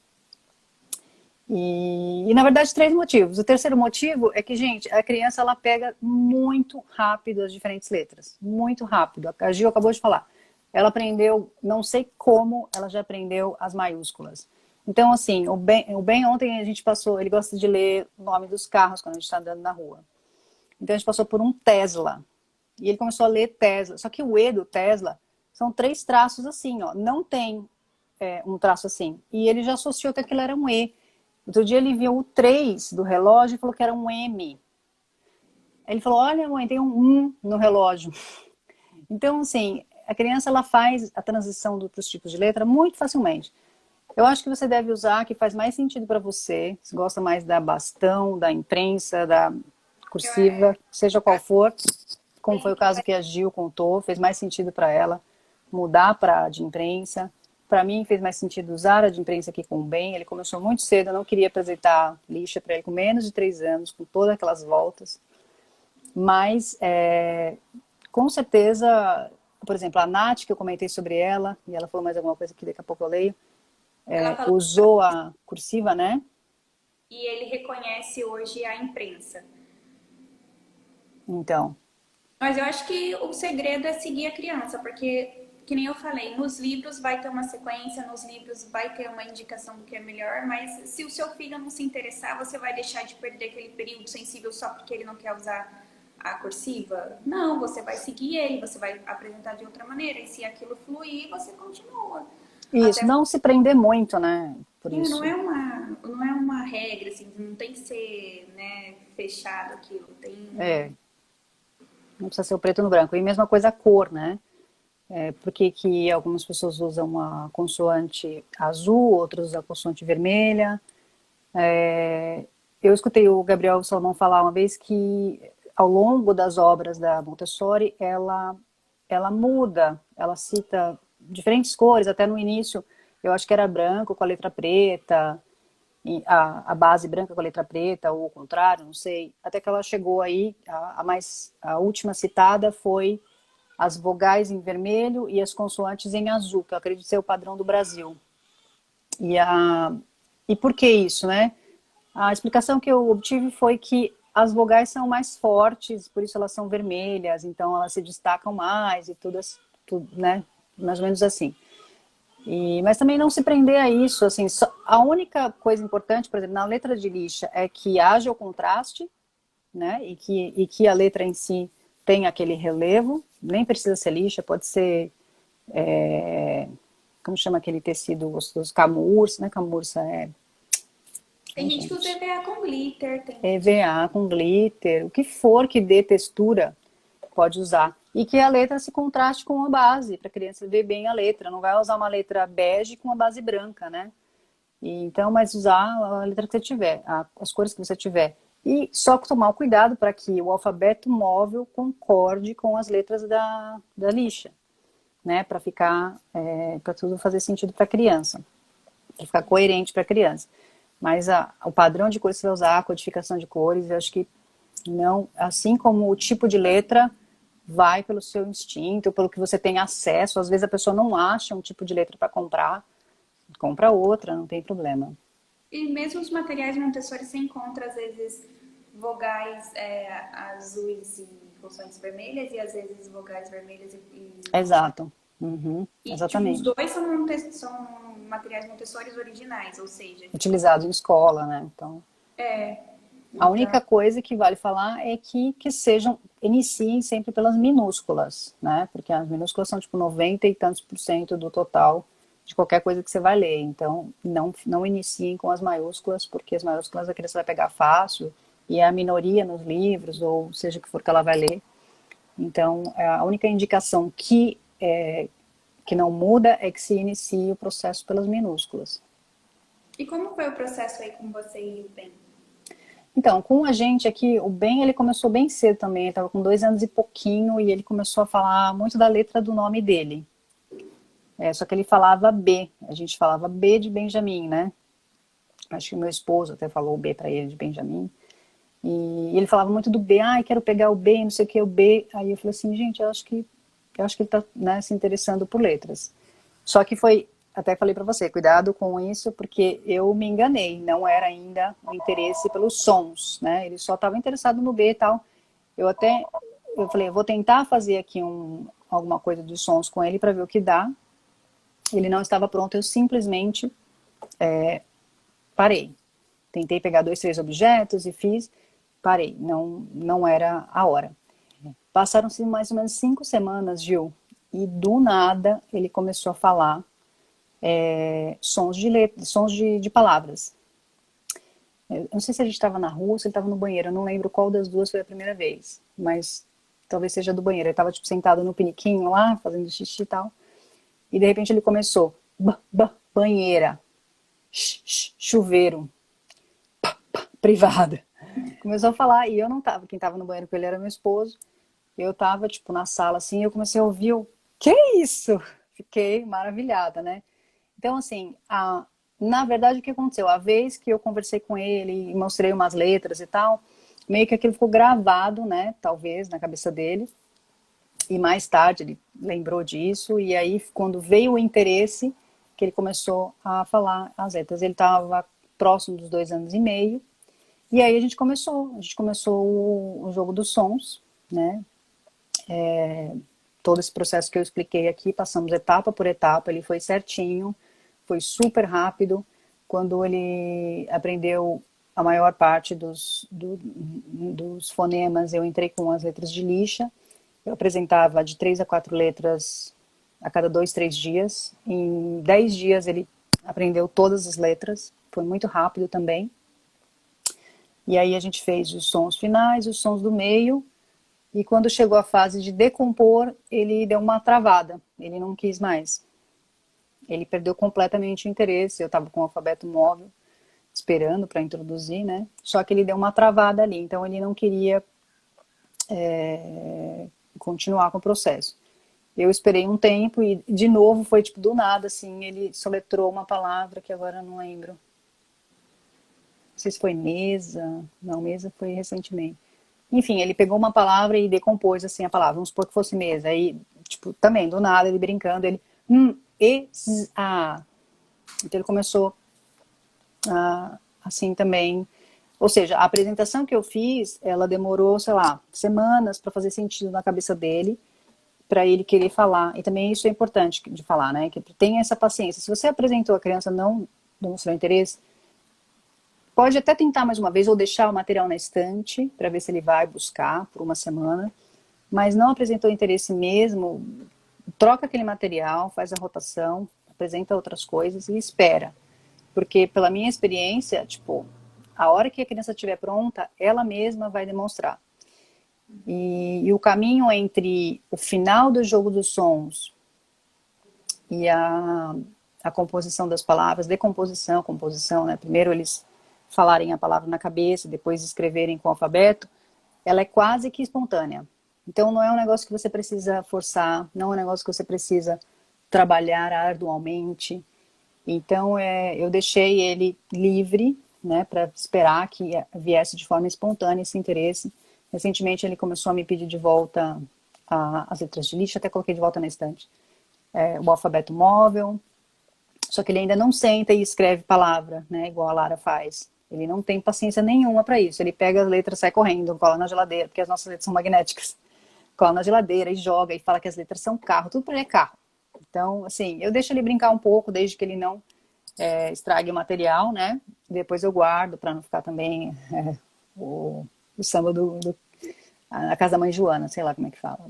E na verdade, três motivos. O terceiro motivo é que, gente, a criança ela pega muito rápido as diferentes letras. Muito rápido. A Gil acabou de falar. Ela aprendeu, não sei como, ela já aprendeu as maiúsculas. Então, assim, o Ben ontem a gente passou, ele gosta de ler o nome dos carros quando a gente está andando na rua. Então a gente passou por um Tesla. E ele começou a ler Tesla. Só que o E do Tesla são 3 traços assim, ó. Não tem um traço assim. E ele já associou que aquilo era um E. Outro dia ele viu o 3 do relógio e falou que era um M. Ele falou, olha mãe, tem um 1 no relógio. Então, assim, a criança ela faz a transição para os tipos de letra muito facilmente. Eu acho que você deve usar que faz mais sentido para você, se gosta mais da bastão, da imprensa, da Eu, cursiva, seja qual for, como foi o sempre caso que a Gil contou, fez mais sentido para ela mudar para a de imprensa. Para mim fez mais sentido usar a de imprensa aqui com o Ben. Ele começou muito cedo, eu não queria apresentar lixa para ele com menos de 3 anos, com todas aquelas voltas. Mas, com certeza, por exemplo, a Nath, que eu comentei sobre ela, e ela falou mais alguma coisa que daqui a pouco eu leio, ela falou usou a cursiva, né? e ele reconhece hoje a imprensa. Então, Mas eu acho que o segredo é seguir a criança, porque, que nem eu falei, nos livros vai ter uma sequência, nos livros vai ter uma indicação do que é melhor, mas se o seu filho não se interessar, você vai deixar de perder aquele período sensível só porque ele não quer usar a cursiva? Não, você vai seguir ele, você vai apresentar de outra maneira, e se aquilo fluir, você continua. isso, Até não se prender muito, né? Por não isso. é uma regra, assim, não tem que ser, né, fechado aquilo. Tem. É, não precisa ser o preto no branco. E mesma coisa a cor, né? Por que algumas pessoas usam a consoante azul, outras a consoante vermelha. Eu escutei o Gabriel Salomão falar uma vez que ao longo das obras da Montessori, ela muda, ela cita diferentes cores, até no início eu acho que era branco com a letra preta, a base branca com a letra preta, ou o contrário, não sei. Até que ela chegou aí, a última citada foi as vogais em vermelho e as consoantes em azul, que eu acredito ser o padrão do Brasil. E, e por que isso, né? A explicação que eu obtive foi que as vogais são mais fortes, por isso elas são vermelhas, então elas se destacam mais e tudo, né? Mais ou menos assim. Mas também não se prender a isso, assim, a única coisa importante, por exemplo, na letra de lixa é que haja o contraste, né? E que a letra em si tem aquele relevo, nem precisa ser lixa, pode ser, como chama aquele tecido gostoso? Camurça, né? Camurça Tem gente que usa gente. EVA com glitter, tem gente. EVA com glitter, o que for que dê textura, pode usar. E que a letra se contraste com a base, para a criança ver bem a letra. Não vai usar uma letra bege com uma base branca, né? Então, mas usar a letra que você tiver, as cores que você tiver. E só tomar o cuidado para que o alfabeto móvel concorde com as letras da lixa, né? Para ficar, para tudo fazer sentido para a criança, para ficar coerente para a criança. Mas o padrão de cores que você vai usar, a codificação de cores, eu acho que não, assim como o tipo de letra vai pelo seu instinto, pelo que você tem acesso. Às vezes a pessoa não acha um tipo de letra para comprar, compra outra, não tem problema. E mesmo os materiais Montessori você encontra, às vezes, vogais azuis e consoantes vermelhas, e às vezes vogais vermelhas e consoantes. Exato. Uhum, E tipo, os exatamente. dois são materiais Montessori originais, ou seja, Utilizado em escola, né? Então, a então, única coisa que vale falar é que iniciem sempre pelas minúsculas, né? Porque as minúsculas são tipo 90 e tantos por cento do total de qualquer coisa que você vai ler. Então, não iniciem com as maiúsculas, porque as maiúsculas a criança vai pegar fácil e é a minoria nos livros, ou seja o que for que ela vai ler. Então, a única indicação que não muda é que se inicie o processo pelas minúsculas. e como foi o processo aí com você e o Ben? Então, com a gente aqui, o Ben, ele começou bem cedo também, ele estava com 2 anos e pouquinho, e ele começou a falar muito da letra do nome dele. Só que ele falava B, a gente falava B de Benjamin, né? Acho que o meu esposo até falou o B para ele de Benjamin. E ele falava muito do B, quero pegar o B, não sei o que, o B. Aí eu falei assim, gente, eu acho que ele está, né, se interessando por letras. Só que até falei para você, cuidado com isso, porque eu me enganei, não era ainda o interesse pelos sons, né? Ele só estava interessado no B e tal. Eu falei, eu vou tentar fazer aqui alguma coisa de sons com ele para ver o que dá. Ele não estava pronto, eu simplesmente parei. Tentei pegar 2, 3 objetos e fiz, parei, não era a hora. Passaram-se mais ou menos 5 semanas, Gil, e do nada ele começou a falar sons de palavras. Eu não sei se a gente estava na rua ou se ele estava no banheiro, eu não lembro qual das duas foi a primeira vez, mas talvez seja do banheiro. Ele estava tipo sentado no piniquinho lá, fazendo xixi e tal, e de repente ele começou, banheira, chuveiro, privada. Começou a falar e eu não tava, quem tava no banheiro com ele era meu esposo. Eu tava tipo na sala assim, eu comecei a ouvir o que é isso? Fiquei maravilhada, né? Então assim, na verdade o que aconteceu? A vez que eu conversei com ele e mostrei umas letras e tal, meio que aquilo ficou gravado, né? Talvez na cabeça dele. E mais tarde ele lembrou disso e aí quando veio o interesse que ele começou a falar as letras. Ele estava próximo dos 2 anos e meio. E aí a gente começou o jogo dos sons, né? Todo esse processo que eu expliquei aqui, passamos etapa por etapa, ele foi certinho, foi super rápido. Quando ele aprendeu a maior parte dos fonemas, eu entrei com as letras de lixa. Eu apresentava de 3 a 4 letras a cada 2, 3 dias. Em 10 dias ele aprendeu todas as letras, foi muito rápido também. E aí a gente fez os sons finais, os sons do meio, e quando chegou a fase de decompor, ele deu uma travada, ele não quis mais. Ele perdeu completamente o interesse, eu estava com o alfabeto móvel, esperando para introduzir, né? Só que ele deu uma travada ali, então ele não queria continuar com o processo. Eu esperei um tempo e, de novo, foi tipo do nada, assim, ele soletrou uma palavra que agora eu não lembro. Não sei se foi mesa, não, mesa foi recentemente. Enfim, ele pegou uma palavra e decompôs assim a palavra, vamos supor que fosse mesa. Aí, tipo, também, do nada, ele brincando, ele, Então ele começou assim também. Ou seja, a apresentação que eu fiz, ela demorou, sei lá, semanas para fazer sentido na cabeça dele, para ele querer falar. E também isso é importante de falar, né? Que tenha essa paciência. Se você apresentou, a criança não demonstrou interesse, pode até tentar mais uma vez ou deixar o material na estante para ver se ele vai buscar por uma semana, mas não apresentou interesse mesmo, troca aquele material, faz a rotação, apresenta outras coisas e espera. Porque pela minha experiência, tipo, a hora que a criança estiver pronta, ela mesma vai demonstrar. E o caminho entre o final do jogo dos sons e a composição das palavras, decomposição, composição, né? Primeiro eles falarem a palavra na cabeça, depois escreverem com o alfabeto, ela é quase que espontânea. Então não é um negócio que você precisa forçar, não é um negócio que você precisa trabalhar arduamente. Então eu deixei ele livre, né, para esperar que viesse de forma espontânea esse interesse. Recentemente ele começou a me pedir de volta as letras de lixo, até coloquei de volta na estante. O alfabeto móvel, só que ele ainda não senta e escreve palavra, né, igual a Lara faz. Ele não tem paciência nenhuma para isso. Ele pega as letras, sai correndo, cola na geladeira, porque as nossas letras são magnéticas. Cola na geladeira e joga e fala que as letras são carro, tudo para ele é carro. Então, assim, eu deixo ele brincar um pouco, desde que ele não estrague o material, né? Depois eu guardo para não ficar também o samba a casa da mãe Joana, sei lá como é que fala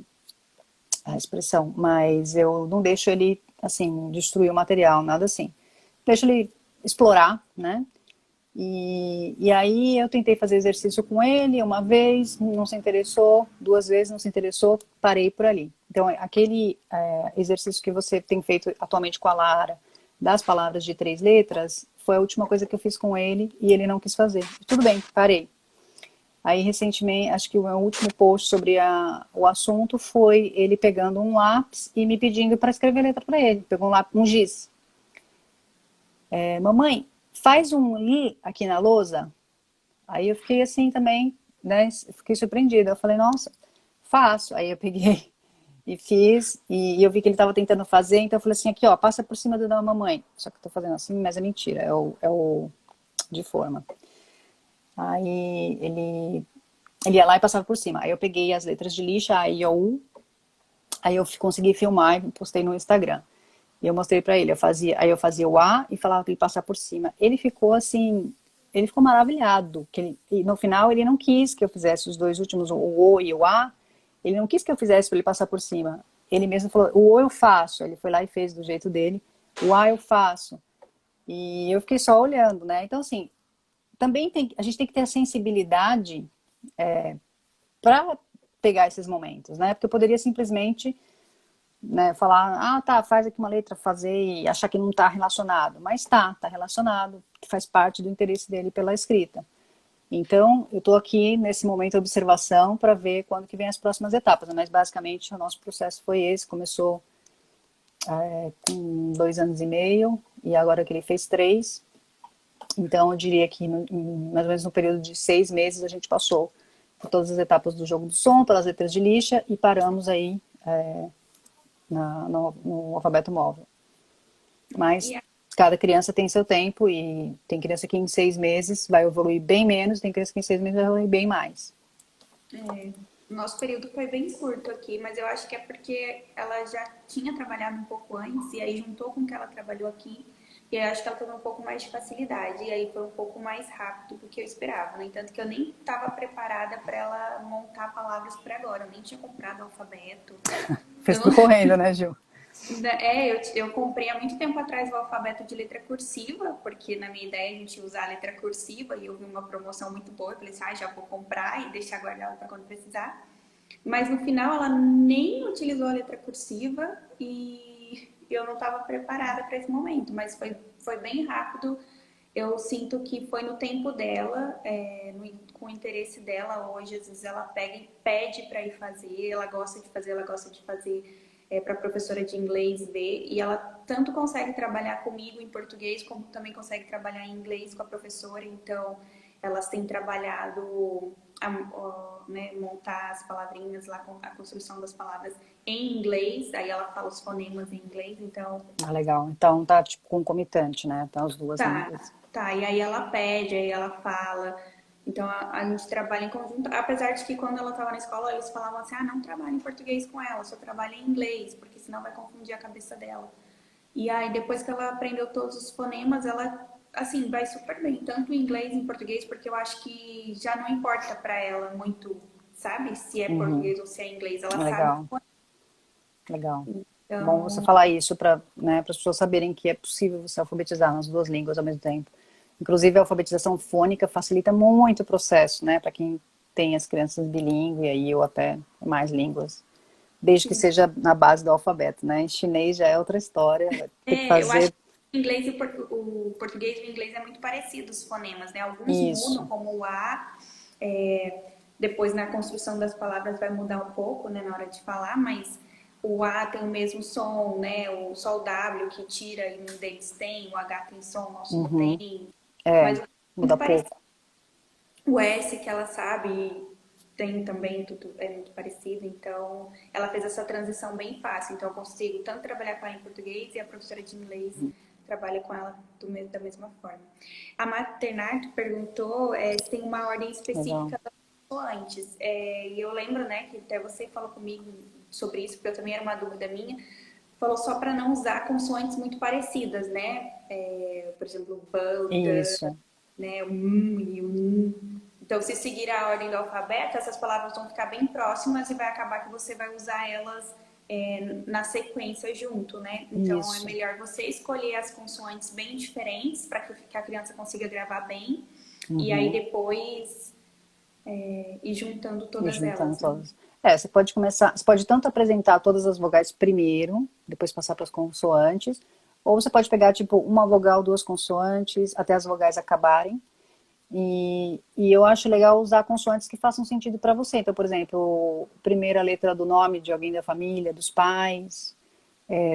a expressão. Mas eu não deixo ele, assim, destruir o material, nada assim. Deixo ele explorar, né? E aí eu tentei fazer exercício com ele uma vez, não se interessou, 2 vezes não se interessou, parei por ali. Então aquele exercício que você tem feito atualmente com a Lara, das palavras de 3 letras, foi a última coisa que eu fiz com ele e ele não quis fazer. Tudo bem, parei. Aí recentemente, acho que o meu último post sobre o assunto foi ele pegando um lápis e me pedindo para escrever letra para ele. Pegou um lápis, um giz. Mamãe, faz um i aqui na lousa. Aí eu fiquei assim também, né? Fiquei surpreendida. Eu falei, nossa, faço. Aí eu peguei e fiz, e eu vi que ele estava tentando fazer, então eu falei assim, aqui ó, passa por cima do da mamãe. Só que eu tô fazendo assim, mas é mentira, é o de forma. Aí ele ia lá e passava por cima. Aí eu peguei as letras de lixa, A, I, O, U. Aí eu consegui filmar e postei no Instagram. E eu mostrei pra ele, aí eu fazia o A e falava pra ele passar por cima. Ele ficou assim, ele ficou maravilhado. E no final ele não quis que eu fizesse os 2 últimos, o O e o A. Ele não quis que eu fizesse pra ele passar por cima. Ele mesmo falou, o O eu faço. Ele foi lá e fez do jeito dele. O A eu faço. E eu fiquei só olhando, né? Então assim, também a gente tem que ter a sensibilidade para pegar esses momentos, né? Porque eu poderia simplesmente, né, falar, ah, tá, faz aqui uma letra, fazer e achar que não está relacionado. Mas tá relacionado, faz parte do interesse dele pela escrita. Então, eu estou aqui nesse momento de observação para ver quando que vem as próximas etapas. Mas, basicamente, o nosso processo foi esse. Começou com 2 anos e meio e agora que ele fez 3. Então, eu diria que mais ou menos no período de 6 meses a gente passou por todas as etapas do jogo do som, pelas letras de lixa e paramos aí no alfabeto móvel. Mas cada criança tem seu tempo e tem criança que em 6 meses vai evoluir bem menos, tem criança que em 6 meses vai evoluir bem mais. Nosso período foi bem curto aqui, mas eu acho que é porque ela já tinha trabalhado um pouco antes e aí juntou com o que ela trabalhou aqui. E eu acho que ela teve um pouco mais de facilidade, e aí foi um pouco mais rápido do que eu esperava. No entanto, que eu nem estava preparada para ela montar palavras por agora, eu nem tinha comprado o alfabeto. Fez tudo correndo, né, Gil? Eu comprei há muito tempo atrás o alfabeto de letra cursiva, porque na minha ideia a gente ia usar a letra cursiva, e eu vi uma promoção muito boa, eu falei assim, já vou comprar e deixar guardada para quando precisar. Mas no final ela nem utilizou a letra cursiva e eu não estava preparada para esse momento, mas foi bem rápido. Eu sinto que foi no tempo dela, com o interesse dela. Hoje, às vezes, ela pega e pede para ir fazer, ela gosta de fazer para a professora de inglês ver. E ela tanto consegue trabalhar comigo em português, como também consegue trabalhar em inglês com a professora. Então, elas têm trabalhado né, montar as palavrinhas lá, a construção das palavras em inglês, aí ela fala os fonemas em inglês, então... Ah, legal. Então tá tipo concomitante, né? Tá as duas línguas. Tá, e aí ela pede, aí ela fala, então a gente trabalha em conjunto, apesar de que quando ela estava na escola, eles falavam assim, não trabalha em português com ela, só trabalha em inglês, porque senão vai confundir a cabeça dela. E aí, depois que ela aprendeu todos os fonemas, ela, assim, vai super bem, tanto em inglês e em português, porque eu acho que já não importa para ela muito, sabe? Se é português ou se é inglês, ela Legal. sabe. Legal. Então... Bom você falar isso para, né, as pessoas saberem que é possível você alfabetizar nas 2 línguas ao mesmo tempo. Inclusive, a alfabetização fônica facilita muito o processo, né? Para quem tem as crianças bilíngue aí, ou até mais línguas. Desde que seja na base do alfabeto, né? Em chinês já é outra história. Vai ter que fazer... eu acho que o inglês e o português e o inglês é muito parecido, os fonemas, né? Alguns mudam, como o A. Depois, na construção das palavras, vai mudar um pouco, né? Na hora de falar, mas o A tem o mesmo som, né? Só o W que tira e um deles tem, o H tem som, o nosso não tem. Mas muda pouco. O S, que ela sabe, tem também, tudo é muito parecido, então ela fez essa transição bem fácil, então eu consigo tanto trabalhar com ela em português e a professora de inglês trabalha com ela da mesma forma. A Maternato perguntou se tem uma ordem específica das consoantes, e eu lembro, né, que até você falou comigo sobre isso, porque eu também era uma dúvida minha, falou só para não usar consoantes muito parecidas, né, por exemplo, o butter, né, o e o Então, se seguir a ordem do alfabeto, essas palavras vão ficar bem próximas e vai acabar que você vai usar elas na sequência junto, né? Então, é melhor você escolher as consoantes bem diferentes para que a criança consiga gravar bem. E aí, depois, ir juntando todas elas. Né? Você pode começar... Você pode tanto apresentar todas as vogais primeiro, depois passar para as consoantes, ou você pode pegar, tipo, uma vogal, 2 consoantes, até as vogais acabarem. E eu acho legal usar consoantes que façam sentido para você. Então, por exemplo, primeira letra do nome de alguém da família, dos pais,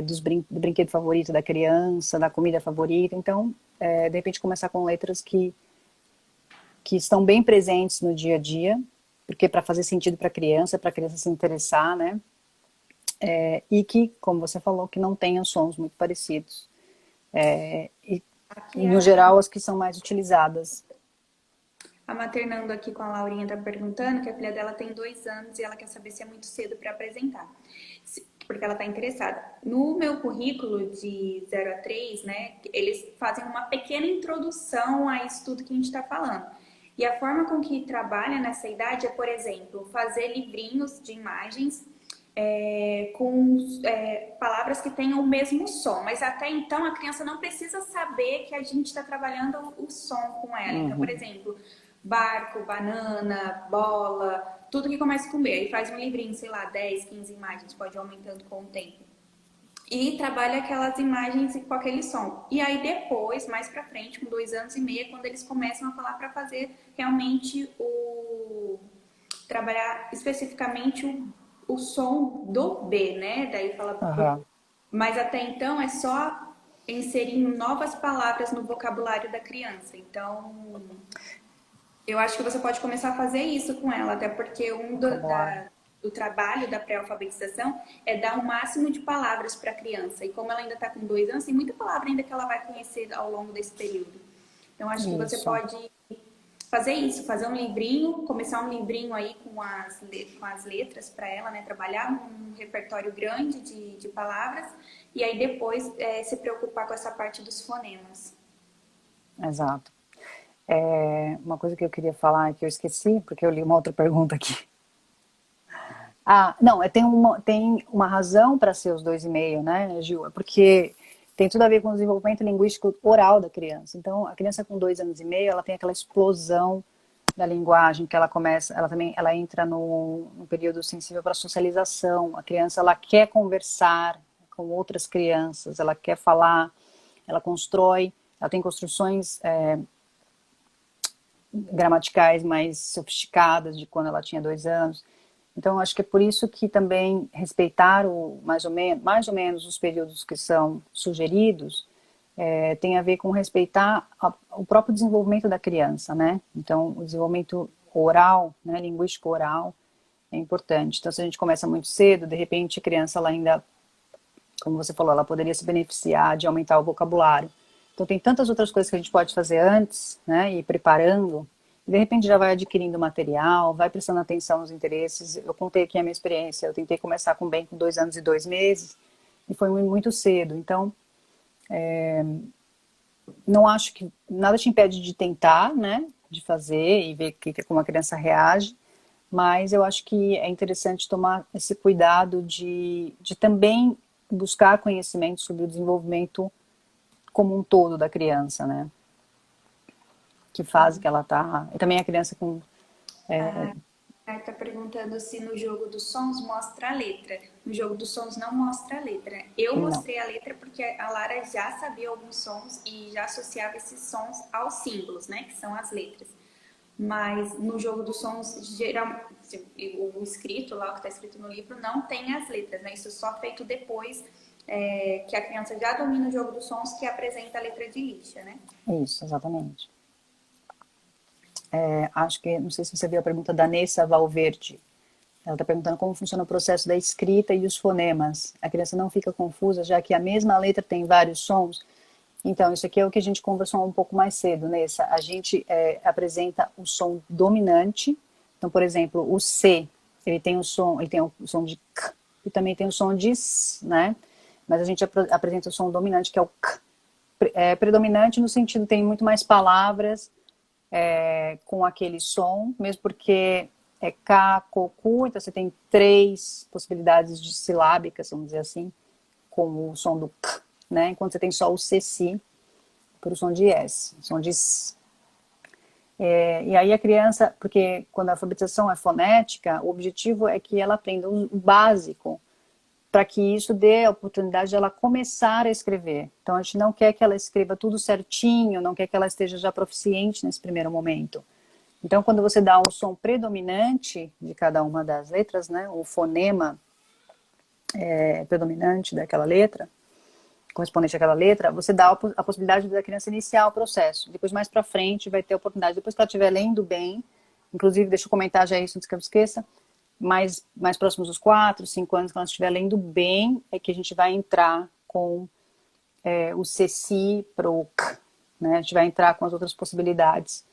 do brinquedo favorito da criança, da comida favorita. Então, de repente, começar com letras que estão bem presentes no dia a dia, porque para fazer sentido para a criança se interessar, né? E que, como você falou, que não tenham sons muito parecidos. E, no geral, as que são mais utilizadas. A Maternando aqui com a Laurinha tá perguntando que a filha dela tem 2 anos e ela quer saber se é muito cedo para apresentar, porque ela tá interessada. No meu currículo de 0 a 3, né, eles fazem uma pequena introdução a isso tudo que a gente está falando. E a forma com que trabalha nessa idade é, por exemplo, fazer livrinhos de imagens com palavras que tenham o mesmo som, mas até então a criança não precisa saber que a gente está trabalhando o som com ela. Então, por exemplo, barco, banana, bola, tudo que começa com B. Aí faz um livrinho, sei lá, 10, 15 imagens, pode ir aumentando com o tempo. E trabalha aquelas imagens com aquele som. E aí depois, mais pra frente, com 2 anos e meio, é quando eles começam a falar para fazer realmente trabalhar especificamente o som do B, né? Daí fala. Aham. Mas até então é só inserir novas palavras no vocabulário da criança. Então, eu acho que você pode começar a fazer isso com ela, até porque Vocabulário. do trabalho da pré-alfabetização é dar o máximo de palavras para a criança. E como ela ainda está com 2 anos, tem muita palavra ainda que ela vai conhecer ao longo desse período. Então, acho que você Isso. pode fazer isso, fazer um livrinho, começar um livrinho aí com as letras para ela, né? Trabalhar um repertório grande de palavras e aí depois se preocupar com essa parte dos fonemas. Exato. Uma coisa que eu queria falar que eu esqueci, porque eu li uma outra pergunta aqui. Ah, não, tem uma razão para ser os 2,5, né, Gil? É porque tem tudo a ver com o desenvolvimento linguístico oral da criança. Então, a criança com 2 anos e meio, ela tem aquela explosão da linguagem, que ela começa, ela entra no período sensível para socialização. A criança, ela quer conversar com outras crianças, ela quer falar, ela constrói, ela tem construções gramaticais mais sofisticadas de quando ela tinha 2 anos. Então, acho que é por isso que também respeitar mais ou menos os períodos que são sugeridos tem a ver com respeitar o próprio desenvolvimento da criança, né? Então, o desenvolvimento oral, né, linguístico oral, é importante. Então, se a gente começa muito cedo, de repente a criança ela ainda, como você falou, ela poderia se beneficiar de aumentar o vocabulário. Então, tem tantas outras coisas que a gente pode fazer antes, né, e preparando, e de repente já vai adquirindo material, vai prestando atenção nos interesses. Eu contei aqui a minha experiência, eu tentei começar com bem com 2 anos e 2 meses, e foi muito cedo. Então, não acho que nada te impede de tentar, né, de fazer e ver como a criança reage, mas eu acho que é interessante tomar esse cuidado de também buscar conhecimento sobre o desenvolvimento como um todo da criança, né? Que fase que ela tá. E também a criança com. Aí tá perguntando se no jogo dos sons mostra a letra. No jogo dos sons não mostra a letra. Eu Não. mostrei a letra porque a Lara já sabia alguns sons e já associava esses sons aos símbolos, né? Que são as letras. Mas no jogo dos sons, geralmente, o escrito lá, o que está escrito no livro, não tem as letras, né? Isso é só feito depois que a criança já domina o jogo dos sons, que apresenta a letra de lixa, né? Isso, exatamente. Acho que, não sei se você viu a pergunta da Nessa Valverde. Ela está perguntando como funciona o processo da escrita e os fonemas. A criança não fica confusa, já que a mesma letra tem vários sons. Então, isso aqui é o que a gente conversou um pouco mais cedo, Nessa. A gente apresenta o som dominante. Então, por exemplo, o C, ele tem o som de K e também tem o som de S, né? Mas a gente apresenta o som dominante, que é o K. É predominante no sentido, tem muito mais palavras com aquele som, mesmo porque é K, K, Ku, então você tem 3 possibilidades de silábicas, vamos dizer assim, com o som do K, né? Enquanto você tem só o CC para o som de S, som de S. E aí a criança, porque quando a alfabetização é fonética, o objetivo é que ela aprenda o básico, para que isso dê a oportunidade de ela começar a escrever. Então, a gente não quer que ela escreva tudo certinho, não quer que ela esteja já proficiente nesse primeiro momento. Então, quando você dá um som predominante de cada uma das letras, né, o fonema predominante daquela letra, correspondente àquela letra, você dá a possibilidade da criança iniciar o processo. Depois, mais para frente, vai ter a oportunidade, depois que ela estiver lendo bem, inclusive, deixa eu comentar já isso antes que eu esqueça, mais próximos dos 4, 5 anos, quando ela estiver lendo bem, é que a gente vai entrar com o CC para o K, né? A gente vai entrar com as outras possibilidades.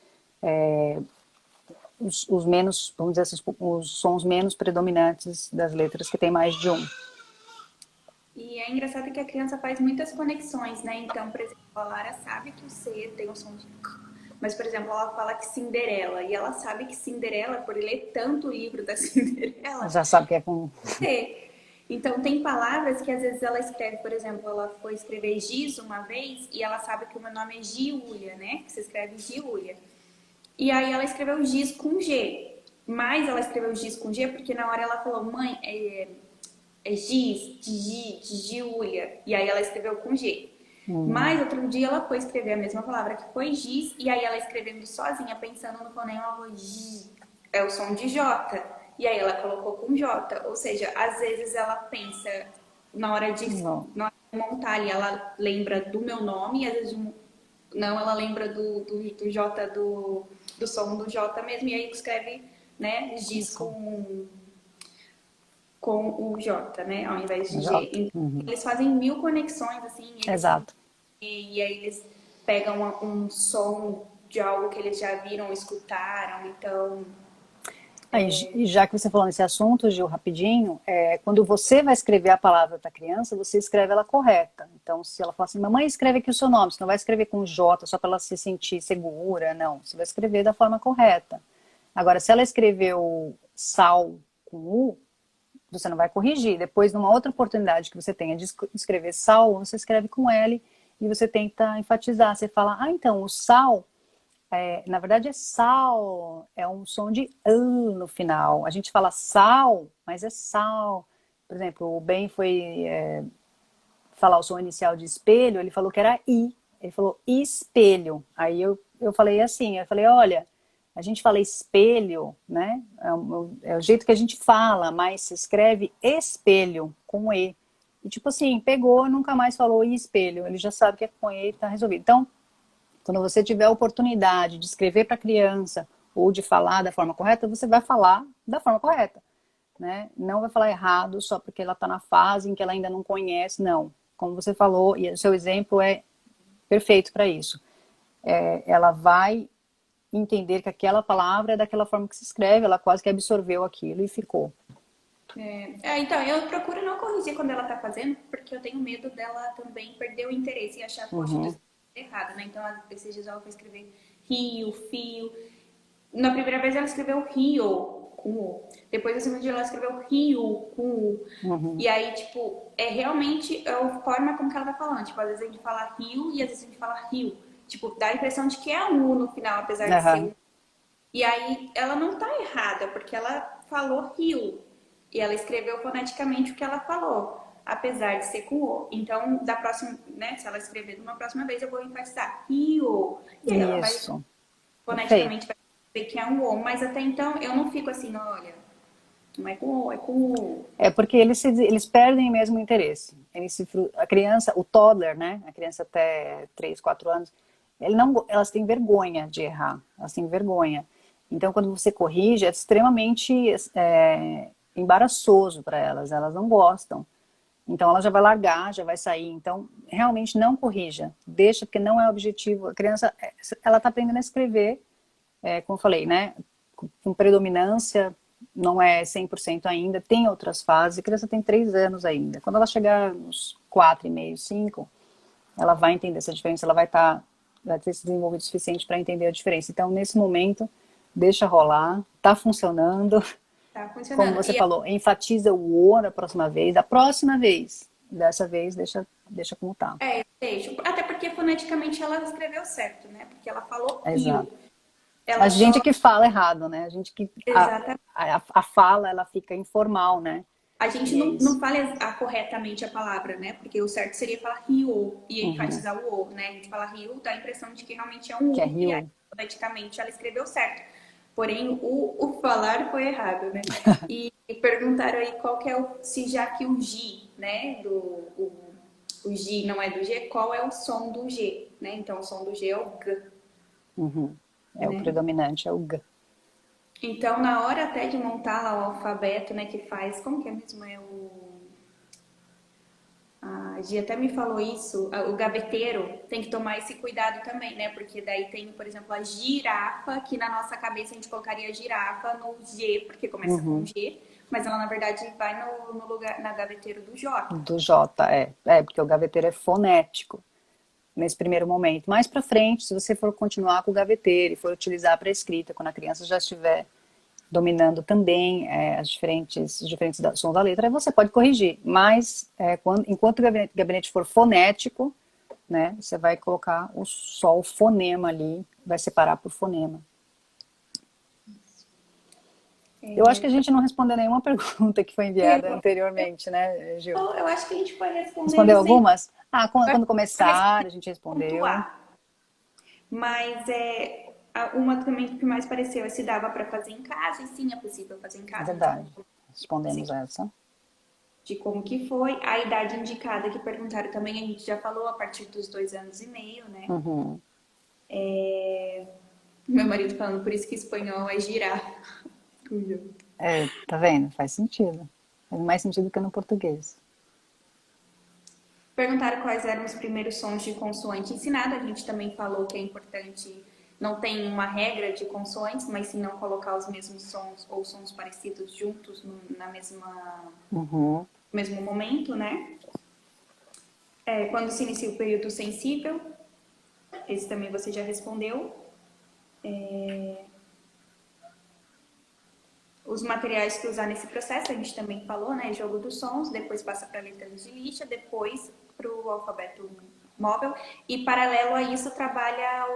Os menos, vamos dizer assim, os sons menos predominantes das letras, que tem mais de um. E é engraçado que a criança faz muitas conexões, né? Então, por exemplo, a Lara sabe que o C tem o som de K, mas, por exemplo, ela fala que Cinderela, e ela sabe que Cinderela, por ler tanto o livro da Cinderela, Já sabe que é com... C. Então, tem palavras que às vezes ela escreve, por exemplo, ela foi escrever Giz uma vez e ela sabe que o meu nome é Giulia, né? Que se escreve Giulia. E aí ela escreveu Giz com G. Mas ela escreveu Giz com G porque na hora ela falou, mãe, é Giz, de Giulia. E aí ela escreveu com G. Mas outro dia ela foi escrever a mesma palavra que foi Giz, e aí ela escrevendo sozinha, pensando no fonema, ela falou Giz, é o som de J. E aí ela colocou com J. Ou seja, às vezes ela pensa, na hora de, Não. na hora de montar ali, ela lembra do meu nome, e às vezes não, ela lembra do J, do som do J mesmo, e aí escreve, né, Giz com o J, né, ao invés de G. J. Então, eles fazem mil conexões, assim, Exato. e aí eles pegam um som de algo que eles já viram, escutaram, então... Aí, e já que você falou nesse assunto, Gil, rapidinho, quando você vai escrever a palavra para a criança, você escreve ela correta. Então, se ela fala assim, mamãe, escreve aqui o seu nome, você não vai escrever com J só para ela se sentir segura, não. Você vai escrever da forma correta. Agora, se ela escreveu sal com U, você não vai corrigir. Depois, numa outra oportunidade que você tenha de escrever sal, você escreve com L e você tenta enfatizar. Você fala, então, o sal... na verdade é sal, é um som de no final. A gente fala sal, mas é sal. Por exemplo, o Ben foi falar o som inicial de espelho, ele falou que era I. Ele falou espelho. Aí eu falei assim, eu falei, olha, a gente fala espelho, né? É o jeito que a gente fala, mas se escreve espelho, com E. E tipo assim, pegou, nunca mais falou espelho. Ele já sabe que é com E e tá resolvido. Então, quando você tiver a oportunidade de escrever para a criança ou de falar da forma correta, você vai falar da forma correta, né? Não vai falar errado só porque ela está na fase em que ela ainda não conhece, não. Como você falou, e o seu exemplo é perfeito para isso. Ela vai entender que aquela palavra é daquela forma que se escreve, ela quase que absorveu aquilo e ficou. Então, eu procuro não corrigir quando ela tá fazendo, porque eu tenho medo dela também perder o interesse e achar, poxa, eu estou errado, né? Então, esses dias ela foi escrever rio, fio. Na primeira vez ela escreveu rio com U. Depois, no segundo dia, ela escreveu rio com U. E aí, tipo, realmente a forma como que ela tá falando. Tipo, às vezes a gente fala rio e às vezes a gente fala rio. Tipo, dá a impressão de que é um U no final, apesar de ser um. E aí, ela não tá errada, porque ela falou rio. E ela escreveu foneticamente o que ela falou, apesar de ser com O. Então, da próxima, né, se ela escrever de uma próxima vez, eu vou enfatizar rio. E aí ela vai, Isso, foneticamente, perfeito. vai ver que é um O. Mas até então, eu não fico assim, olha, não é com O, é com U. É porque eles perdem mesmo o interesse. A criança, o toddler, né? A criança até 3, 4 anos, elas têm vergonha de errar. Elas têm vergonha. Então, quando você corrige, é extremamente embaraçoso para elas. Elas não gostam. Então, ela já vai largar, já vai sair. Então, realmente não corrija. Deixa, porque não é objetivo. A criança, ela está aprendendo a escrever, como eu falei, né? Com predominância, não é 100% ainda, tem outras fases, a criança tem 3 anos ainda. Quando ela chegar nos 4,5, 5, ela vai entender essa diferença, ela vai ter se desenvolvido o suficiente para entender a diferença. Então, nesse momento, deixa rolar, tá funcionando. Tá Como funcionando. você falou, enfatiza o O da próxima vez, dessa vez, deixa como tá. Eu deixo. Até porque foneticamente ela escreveu certo, né? Porque ela falou rio. Exato. A Ela gente só. que fala errado, né? A gente que Exatamente. a fala, ela fica informal, né? A gente E é não isso. fala corretamente a palavra, né? Porque o certo seria falar rio e enfatizar o o, né? A gente fala rio, dá a impressão de que realmente é um Que é u e aí, Rio. foneticamente, ela escreveu certo. Porém, o falar foi errado, né? E perguntaram aí qual que é se já que o G, né? O G não é do G, qual é o som do G, né? Então, o som do G é o G, É o né? predominante, é o G. Então, na hora até de montar lá o alfabeto, né, que faz, como que é mesmo? A Gia até me falou isso, o gaveteiro tem que tomar esse cuidado também, né? Porque daí tem, por exemplo, a girafa, que na nossa cabeça a gente colocaria girafa no G, porque começa com G, mas ela na verdade vai no lugar, na gaveteiro do J. Do J, porque o gaveteiro é fonético nesse primeiro momento. Mais para frente, se você for continuar com o gaveteiro e for utilizar para escrita, quando a criança já estiver dominando também os diferentes sons da letra, aí você pode corrigir. Mas enquanto o gabinete for fonético, né, você vai colocar só o fonema ali, vai separar por fonema. Eu acho que a gente não respondeu nenhuma pergunta que foi enviada anteriormente, né, Gil? Eu acho que a gente pode Respondeu responder sem algumas? Ah, quando começar, a gente respondeu. pontuar. Mas uma também que mais pareceu é se dava para fazer em casa, e sim, é possível fazer em É casa. verdade. Então, Respondemos essa. de como que foi. A idade indicada que perguntaram também, a gente já falou, a partir dos 2 anos e meio, né? Uhum. Meu marido falando, por isso que espanhol é girar. Tá vendo? Faz sentido. Faz mais sentido que no português. Perguntaram quais eram os primeiros sons de consoante ensinado. A gente também falou que é importante, não tem uma regra de consoantes, mas sim não colocar os mesmos sons ou sons parecidos juntos na Uhum. mesmo momento, né? Quando se inicia o período sensível, esse também você já respondeu. Os materiais que usar nesse processo, a gente também falou, né? Jogo dos sons, depois passa para letras de lixa, depois para o alfabeto móvel. E paralelo a isso, trabalha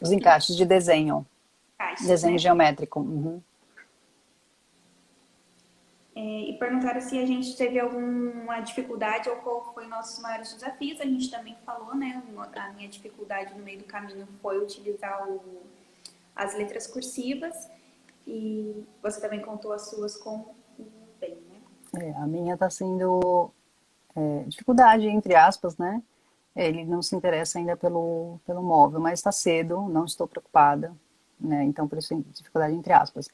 Os encaixes de desenho. encaixes, Desenho né? geométrico. Uhum. E perguntaram se a gente teve alguma dificuldade ou qual foi nossos maiores desafios. A gente também falou, né? A minha dificuldade no meio do caminho foi utilizar as letras cursivas. E você também contou as suas com o bem, né? A minha está sendo dificuldade, entre aspas, né? Ele não se interessa ainda pelo móvel, mas está cedo, não estou preocupada, né? Então, por isso, dificuldade entre aspas.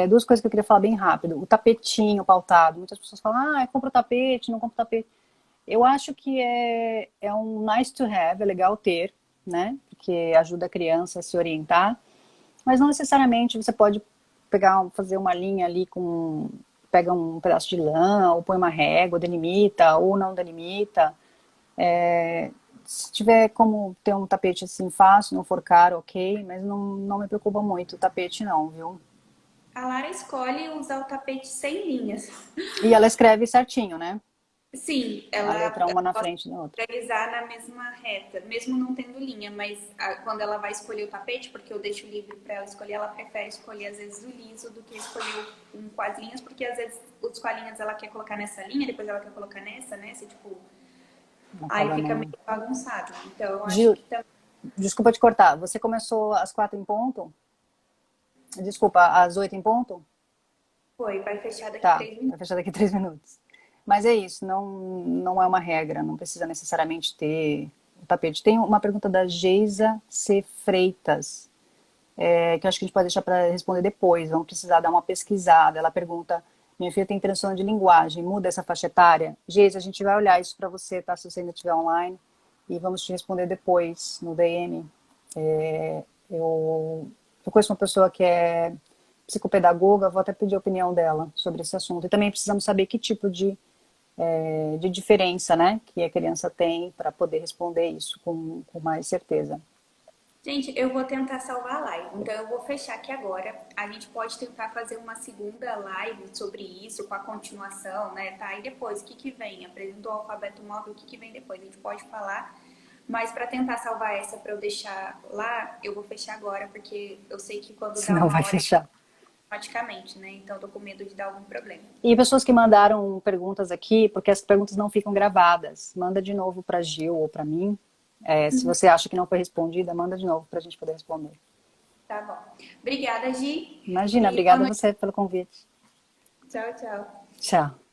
Duas coisas que eu queria falar bem rápido. O tapetinho pautado. Muitas pessoas falam, compra o tapete, não compra o tapete. Eu acho que é um nice to have, é legal ter, né? Porque ajuda a criança a se orientar. Mas não necessariamente você pode fazer uma linha ali pega um pedaço de lã, ou põe uma régua, delimita, ou não delimita. Se tiver como ter um tapete assim fácil, não for caro, ok, mas não me preocupa muito o tapete não, viu? A Lara escolhe usar o tapete sem linhas. E ela escreve certinho, né? Sim, A ela letra uma na gosta frente da outra. de organizar na mesma reta, mesmo não tendo linha, mas quando ela vai escolher o tapete, porque eu deixo livre para ela escolher, ela prefere escolher às vezes o liso do que escolher com as linhas, porque às vezes os com as linhas ela quer colocar nessa linha, depois ela quer colocar nessa, né? Se, tipo, aí fica meio bagunçado. Então, eu acho Gil, que também desculpa te cortar, você começou às 4 em ponto? Desculpa, às 8 em ponto? foi, vai fechar daqui Tá, 3 minutos. vai fechar daqui 3 minutos. Mas é isso, não é uma regra, não precisa necessariamente ter o tapete. Tem uma pergunta da Geisa C. Freitas, que eu acho que a gente pode deixar para responder depois, vamos precisar dar uma pesquisada. Ela pergunta, minha filha tem transtorno de linguagem, muda essa faixa etária? Geisa, a gente vai olhar isso para você, tá? Se você ainda estiver online, e vamos te responder depois, no DM. Eu conheço uma pessoa que é psicopedagoga, vou até pedir a opinião dela sobre esse assunto. E também precisamos saber que tipo de diferença, né, que a criança tem para poder responder isso com mais certeza. Gente, eu vou tentar salvar a live, então eu vou fechar aqui agora. A gente pode tentar fazer uma segunda live sobre isso, com a continuação, né, tá? E depois, o que que vem? Apresentou o alfabeto móvel, o que que vem depois? A gente pode falar, mas para tentar salvar essa para eu deixar lá, eu vou fechar agora, porque eu sei que quando dá Senão uma vai hora, fechar. automaticamente, né? Então eu tô com medo de dar algum problema. E pessoas que mandaram perguntas aqui, porque as perguntas não ficam gravadas, manda de novo para Gil ou para mim. Se você acha que não foi respondida, manda de novo para a gente poder responder. Tá bom. Obrigada, Gi. Imagina, E obrigada a você pelo convite. tchau, tchau. Tchau.